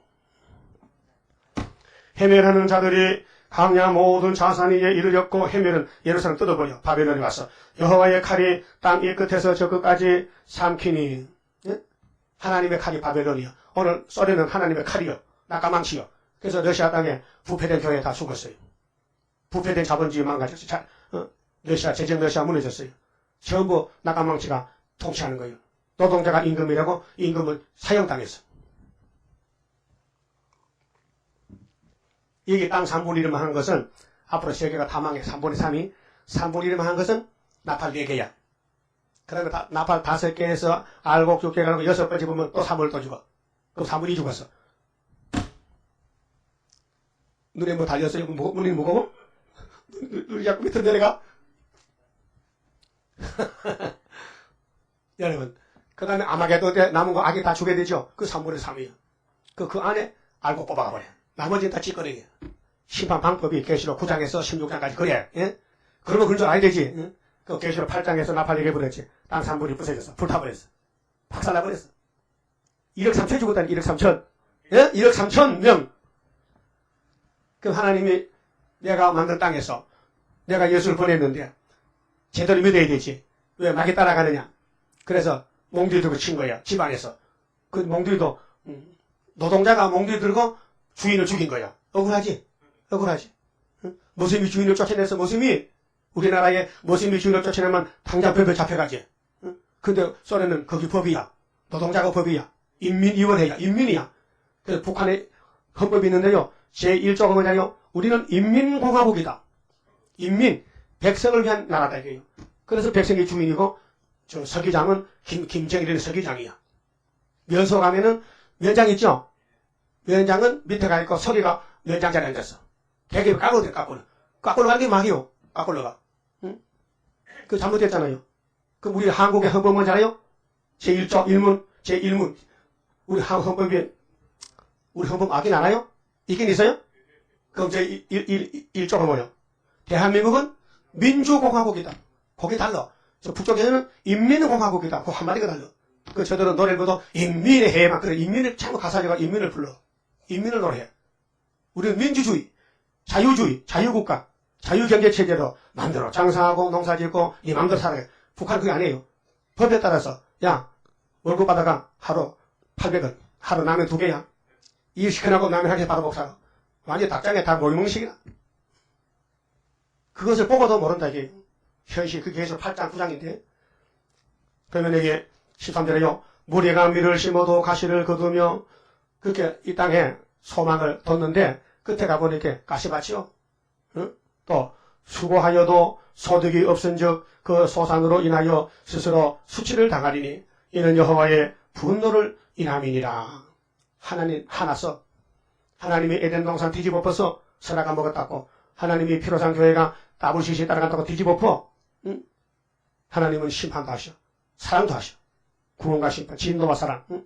해멸하는 자들이 강야 모든 자산이 이르렀고, 해멸은 예루살렘 뜯어버려. 바벨론이 왔어. 여호와의 칼이 땅 이 끝에서 저 끝까지 삼키니. 예? 하나님의 칼이 바벨론이요. 오늘 소련은 하나님의 칼이요. 낙가망치요. 그래서 러시아 땅에 부패된 교회 다 죽었어요. 부패된 자본주의 망가졌어요. 러시아, 제정 러시아 무너졌어요. 전부 낙가망치가 통치하는 거예요. 노동자가 임금이라고 임금을 사형당했어. 여기 땅 3분의 1만 한 것은 앞으로 세계가 다 망해. 3분의 3이 3분의 1만 한 것은 나팔 4개야. 그다음에 나팔 5개에서 알곡 6개가 나고 6번 집으면 또 3을 또 죽어. 그럼 3분의 2 죽었어. 눈에 뭐 달렸어요? 눈이 무거워? 눈이 자꾸 밑으로 내려가? 여러분, 그 다음에 아마게도 때 남은 거 아기 다 죽여야 되죠. 그 3분의 3이에요. 그 안에 알고 뽑아가버려. 나머지는 다 찌꺼내기. 심판 방법이 계시록 9장에서 16장까지 그래. 예? 그러면 그런 줄 알아야 되지. 예? 그 계시록 8장에서 나팔 얘기해버렸지. 땅 3분이 부서졌어. 불타버렸어. 박살나버렸어. 1억 3천 죽었다니. 1억 3천. 예? 1억 3천 명. 그럼 하나님이 내가 만든 땅에서 내가 예수를 보냈는데 제대로 믿어야 되지. 왜 막이 따라가느냐. 그래서 몽둥이 들고 친 거야. 집안에서. 그 몽둥이도 노동자가 몽둥이 들고 주인을 죽인 거야. 억울하지? 억울하지? 응? 모심이 주인을 쫓아내서 모심이 우리나라에 모심이 주인을 쫓아내면 당장 별별 잡혀가지. 응? 근데 소련은 거기 법이야. 노동자가 법이야. 인민위원회야. 인민이야. 그래서 북한에 헌법이 있는데요. 제1조가 뭐냐요? 우리는 인민공화국이다. 인민, 백성을 위한 나라다 이거예요. 그래서 백성이 주인이고 저 서기장은 김정일이는 서기장이야. 면소 가면은 면장 있죠? 면장은 밑에 가 있고 서기가 면장 자리에 앉았어. 대개 까꾸로 돼, 까꾸로. 까꾸로 가는 게 막이요. 까꾸로가. 응? 그 잘못됐잖아요. 그럼 우리 한국의 헌법 뭔지 알아요? 제1조 1문, 제1문. 우리 헌법에, 우리 헌법 악인 알아요? 있긴 있어요? 그럼 제1조가 뭐예요? 대한민국은 민주공화국이다. 거기 달라. 저 북쪽에서는 인민공화국이다. 그 한마디가 달라. 그 저들은 노래를 부르도 인민의 해방. 그래, 인민을 자꾸 가사리가 인민을 불러. 인민을 노래해. 우리는 민주주의, 자유주의, 자유국가, 자유경제체제로 만들어. 장사하고 농사짓고 네 맘대로 살아요. 북한은 그게 아니에요. 법에 따라서 야 월급 받아가 하루 800원. 하루 라면 2개야. 일 시켜놓고 라면 1개 받아 먹사가. 완전 닭장에 다 모이먹식이다. 그것을 보고도 모른다 이게. 현실 그게 계속 8장 9장인데. 그러면 이게 13절에요. 무리가 밀을 심어도 가시를 거두며 그렇게 이 땅에 소망을 뒀는데 끝에 가보니까 가시밭이요. 응? 또 수고하여도 소득이 없은즉 그 소산으로 인하여 스스로 수치를 당하리니 이는 여호와의 분노를 인함이니라. 하나님 화났어. 하나님이 에덴 동산 뒤집어엎어서 선악과 먹었다고. 하나님이 피로상 교회가 따블시시에 따라간다고 뒤집어엎어. 응? 하나님은 심판도 하셔. 사랑도 하셔. 구원과 심판, 진노와 사랑. 응?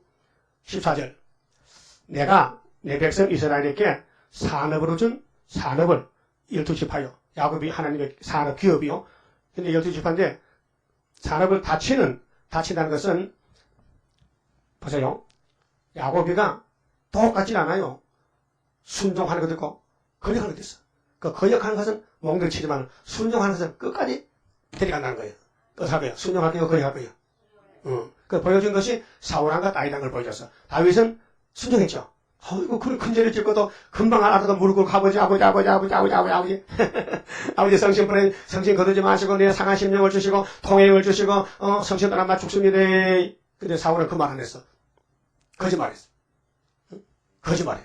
14절. 내가 내 백성 이스라엘에게 산업으로 준 산업을 12지파요. 야곱이 하나님의 산업 기업이요. 근데 12지파인데 산업을 다친다는 것은 보세요. 야곱이가 똑같진 않아요. 순종하는 것도 있고 거역하는 것도 있어. 그 거역하는 것은 몽둥치지만 순종하는 것은 끝까지 데려간다는 거예요. 어떻게 할 거예요? 순종할 거예요? 거역할 거예요? 그 보여준 것이 사울왕과 다윗왕을 보여줬어. 다윗은 순종했죠. 어이구, 큰 죄를 짓고도 금방 알아서 무릎 꿇고 아버지 성신 거두지 마시고 내 상한 심령을 주시고 통행을 주시고 성신 떠나면 죽습니다. 근데 사울은 그 말 안 했어. 거짓말했어. 거짓말해.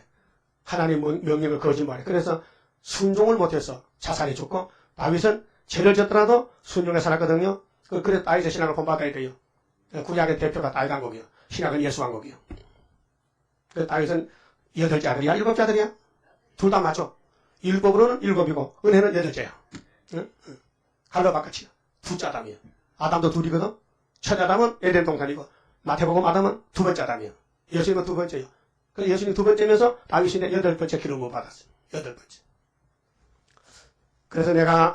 하나님 명령을 거짓말해. 그래서 순종을 못해서 자살해 죽고 다윗은 죄를 졌더라도 순종해 살았거든요. 그래서 다윗의 신앙을 본받아야 돼요. 구약의 대표가 다윗 왕국이요. 신약은 예수 왕국이요. 그 다윗은 8째 아들이야? 7째 아들이야? 둘 다 맞죠? 율법으로는 7이고 은혜는 8째야. 응? 갈로 바깥이야. 두째 아담이야. 아담도 둘이거든. 첫 아담은 에덴 동산이고 마태복음 아담은 2번째 아담이야. 예수님은 2번째요. 그래서 예수님 2번째면서 다윗인데 8번째 기름을 받았어요. 8번째. 그래서 내가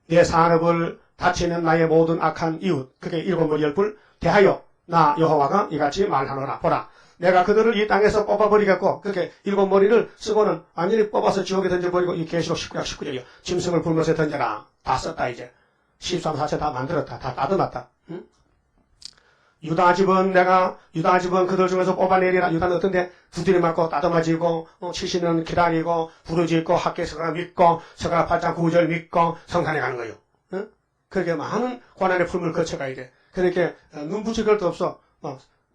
내 산업을 다치는 나의 모든 악한 이웃, 그게 7머리 10뿔 대하여 나 여호와가 이같이 말하노라. 보라, 내가 그들을 이 땅에서 뽑아버리겠고, 그렇게 7머리를 쓰고는 완전히 뽑아서 지옥에 던져버리고, 이 계시록 19장 19절이요. 짐승을 불못에 던져라. 다 썼다 이제. 13, 14체 다 만들었다. 다 따듬었다. 응? 유다 집은 그들 중에서 뽑아내리라. 유다는 어떤데? 두드려 맞고 따듬어지고 70년 기다리고 부르짖고 학계서가 믿고 서가 8장 9절 믿고 성산에 가는 거예요. 응? 그렇게 많은 고난의 품을 거쳐가야 돼. 그렇게 눈 붙일 것도 없어.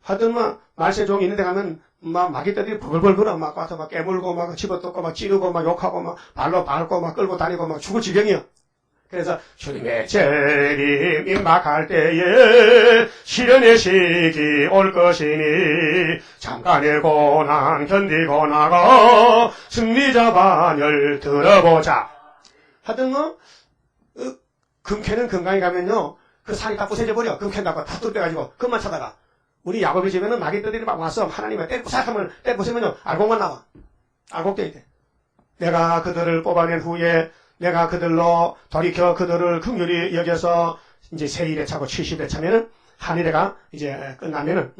하여튼 말세종이 있는 데 가면 마귀떼들이 벌벌 걸어 막 와서 막 깨물고 막 집어뜯고 막 찌르고 막 욕하고 막 발로 밟고 막 끌고 다니고 막 죽을 지경이야. 그래서 주님의 재림 임박할 때에 시련의 시기 올 것이니 잠깐의 고난 견디고 나가 승리자 반열 들어보자. 하여튼 금캐는 건강에 가면요 그 산이 다 부서져 버려. 금캐 갖고 다 뚫려가지고 그만 찾아가. 우리 야곱의 집에는 마귀들이 막 와서 하나님을 때부사하면 때부시면요 알곡만 나와. 알곡돼야 돼. 내가 그들을 뽑아낸 후에 내가 그들로 돌이켜 그들을 긍휼히 여겨서 이제 세 일에 차고 70에 차면은 한 일회가 이제 끝나면은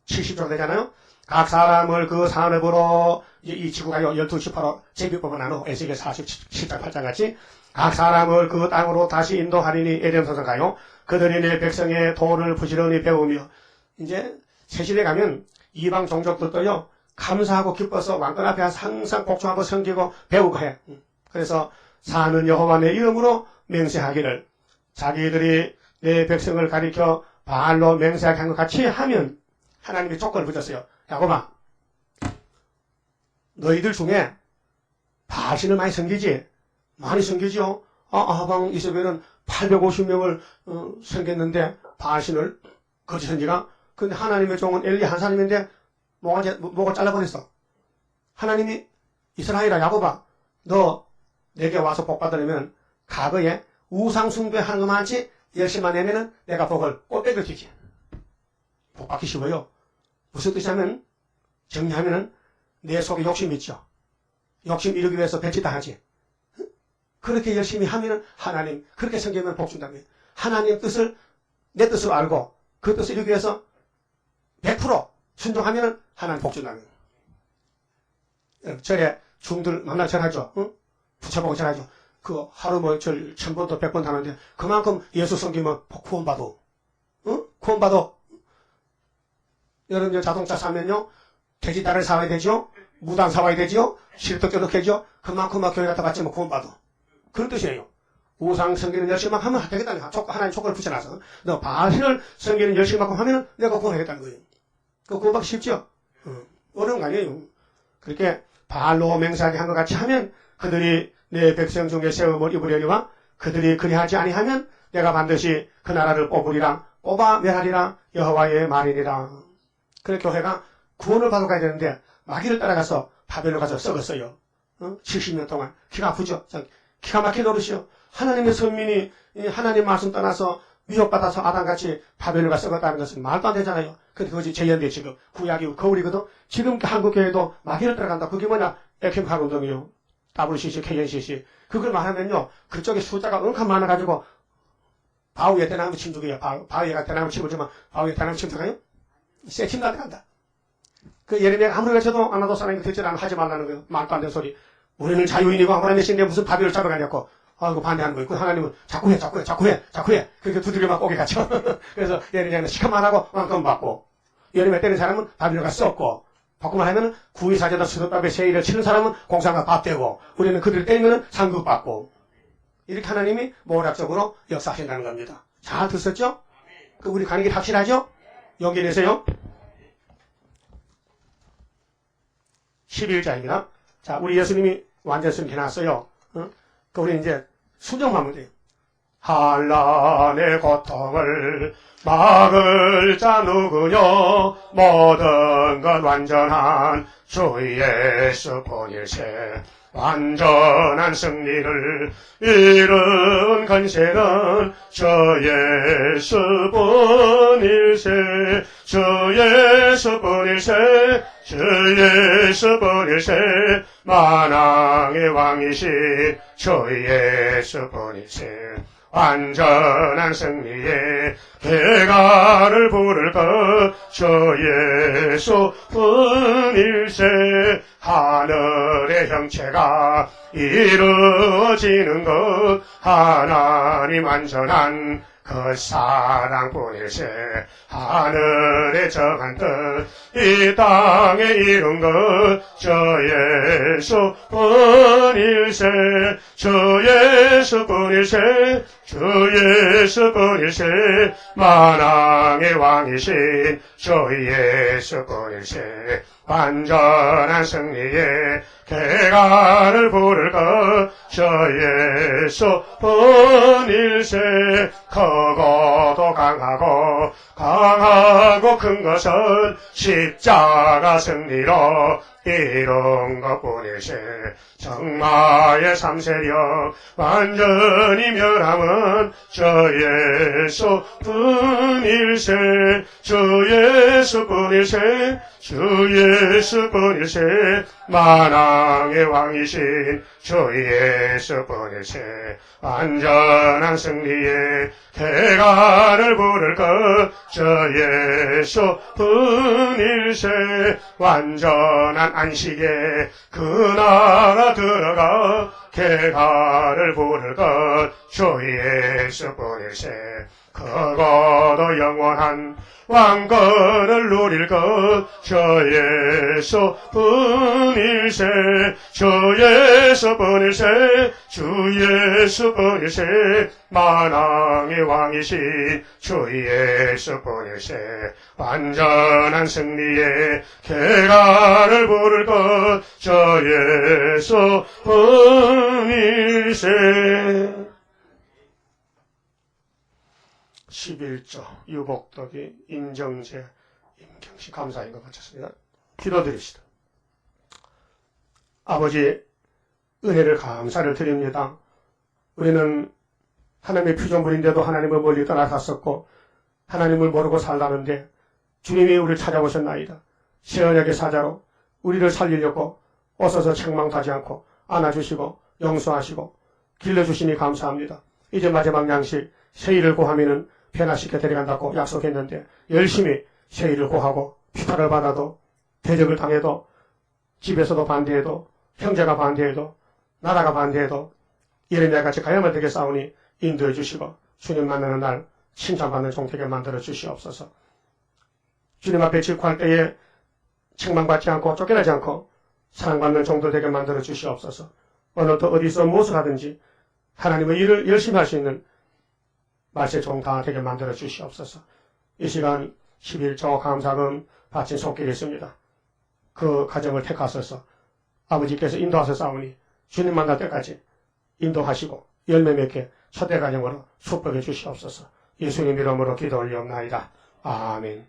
70조 되잖아요. 각 사람을 그 산업으로 이 지구가 12지파로 제비법을 나누어 에스겔 47장 8장 같이 각 사람을 그 땅으로 다시 인도하리니 에덴 소서 가요. 그들이 내 백성의 도를 부지런히 배우며 이제 세시대 가면 이방 종족들도요 감사하고 기뻐서 왕권 앞에 항상 복종하고 섬기고 배우고 해. 그래서 사는 여호와 내 이름으로 맹세하기를 자기들이 내 백성을 가리켜 바알로 맹세하게 한 것 같이 하면 하나님이 조건을 붙였어요. 야곱아, 너희들 중에 바알신을 많이 섬기지? 많이 섬기죠? 아방 이스라엘은 850명을 섬겼는데 바알신을 거짓 선지가 근데 하나님의 종은 엘리 한 사람인데 뭐가 잘라버렸어. 하나님이 이스라엘아 야곱아 너 내게 와서 복 받으려면 과거에 우상 숭배하는 거 많지? 열심만 내면은 내가 복을 꽃배기를 주지. 복 받기 쉬워요. 무슨 뜻이냐면 정리하면은 내 속에 욕심이 있죠. 욕심 이루기 위해서 배치 다 하지. 그렇게 열심히 하면은 하나님 그렇게 섬기면 복 준다고요. 하나님 뜻을 내 뜻으로 알고 그 뜻을 이루기 위해서 100% 순종하면은 하나님 복 준다고요. 절에 중들 만나 절하죠. 응? 부처보고 절하죠. 그 하루 뭐 절 1000번도 100번 하는데 그만큼 예수 섬기면 구원받아. 응? 구원받아. 여러분 자동차 사면요 돼지다리를 사와야 되죠. 무당 사와야 되죠. 실도 껴놓게죠. 그만큼 막 교회 갔다 갔지만 구원받아. 그런 뜻이에요. 우상 섬기는 열심만 하면 되겠다는 거야. 하나님 조건을 붙여놔서 너 바알신을 섬기는 열심만큼 하면 내가 구원하겠다는 거예요. 그 구원받기 쉽죠? 어려운 거 아니에요. 그렇게 바알로 맹세하게 한 것 같이 하면 그들이 내 백성 중에 세움을 입으려니와 그들이 그리하지 아니하면 내가 반드시 그 나라를 뽑으리라 뽑아 멸하리라 여호와의 말이니라. 그래 교회가 구원을 받아 가야 되는데 마귀를 따라가서 바벨로 가서 썩었어요. 70년 동안 기가 아프죠. 기가 막힌 노릇이요. 하나님의 선민이 하나님 말씀 떠나서 위협받아서 아담같이 바벨로가 썩었다는 것은 말도 안 되잖아요. 근데 그것이 재현돼 지금 구약이 거울이거든. 지금 한국교회도 마귀를 따라간다. 그게 뭐냐? 에캠팔 운동이요. WCC, KNCC. 그걸 말하면요. 그쪽에 숫자가 은큼 많아가지고 바위에 대나무 침투기예요. 바위가 대나무 침을 주면 바위에 대나무 침투가요? 세침 나간다. 그 예레미야가 아무리 외쳐도 아나도 사람이 듣지 않으면 하지 말라는 거예요. 말도 안 되는 소리. 우리는 자유인이고 하나님의 신데 무슨 바위를 잡아가냐고. 아이고 반대하는 거예요. 그 하나님은 자꾸 해. 그렇게 두드려만 꼬게 갇혀. 그래서 예레미야는 시커만 하고 왕권 받고 예레미야 때리는 사람은 바빌로가 썼고 바꾸만 하면은 구이사제다 수도밥에 세일을 치는 사람은 공상과 밥 되고 우리는 그들을 때리면은 상급 받고 이렇게 하나님이 모략적으로 역사하신다는 겁니다. 잘 듣었죠? 그 우리 가는 길 확실하죠? 용기 내세요. 11자입니다. 자, 우리 예수님이 완전 승리해놨어요. 그 우리 이제 순종하면 돼요. 한란의 고통을 막을 자 누구요? 모든 것 완전한 주 예수뿐일세. 완전한 승리를 이룬 건세는 주 예수뿐일세. 주 예수뿐일세. 주 예수뿐일세. 만왕의 왕이신 주 예수뿐일세. 완전한 승리에 대가를 부를 것 주 예수뿐일세. 하늘의 형체가 이루어지는 것 하나님 완전한 그 사랑뿐일세. 하늘의 정한 뜻 이 땅에 이룬 것 주 예수뿐일세. 주 예수뿐일세. 주 예수뿐일세. 만왕의 왕이신 주 예수뿐일세. 완전한 승리에 대가를 부를 것 주 예수뿐일세. 크고도 강하고 큰 것은 십자가 승리로 이룬 것뿐일세. 정마의 삼세력 완전히 멸함은 주 예수뿐일세. 주 예수뿐일세. 주 예수뿐일세. 만왕의 왕이신 주 예수뿐일세. 완전한 승리의 대가를 부를 것 주 예수뿐일세. 완전한 안식에 그나라 들어가 개가를 부를 것 주 예수뿐일세. 크고도 영원한 왕권을 누릴 것 주 예수뿐일세. 주 예수뿐일세. 주 예수뿐일세. 만왕의 왕이신 주 예수뿐일세. 완전한 승리의 개가를 부를 것 주 예수뿐일세. 11조 유복덕이 임정재 임경씨 감사인 것 같았습니다. 기도드립시다. 아버지, 은혜를 감사를 드립니다. 우리는 하나님의 피조물인데도 하나님을 멀리 떠나갔었고 하나님을 모르고 살다는데 주님이 우리를 찾아오셨나이다. 세언약의 사자로 우리를 살리려고 어서서 책망하지 않고 안아주시고 용서하시고 길러주시니 감사합니다. 이제 마지막 양식 세일을 고하면은 변화시켜 데려간다고 약속했는데 열심히 세일을 고하고 피탈을 받아도 대적을 당해도 집에서도 반대해도 형제가 반대해도 나라가 반대해도 예레미야같이 가야만 되게 싸우니 인도해 주시고 주님 만나는 날 칭찬받는 종 되게 만들어 주시옵소서. 주님 앞에 직구할 때에 책망받지 않고 쫓겨나지 않고 사랑받는 종들 되게 만들어 주시옵소서. 오늘도 어디서 무엇을 하든지 하나님의 일을 열심히 할 수 있는 말세 종 다 되게 만들어 주시옵소서. 이 시간 11조 감사금 바친 손길이 있습니다. 그 가정을 택하셔서 아버지께서 인도하셔 싸우니 주님 만날 때까지 인도하시고 열매 맺게 초대 가정으로 축복해 주시옵소서. 예수님 이름으로 기도 올리옵나이다. 아멘.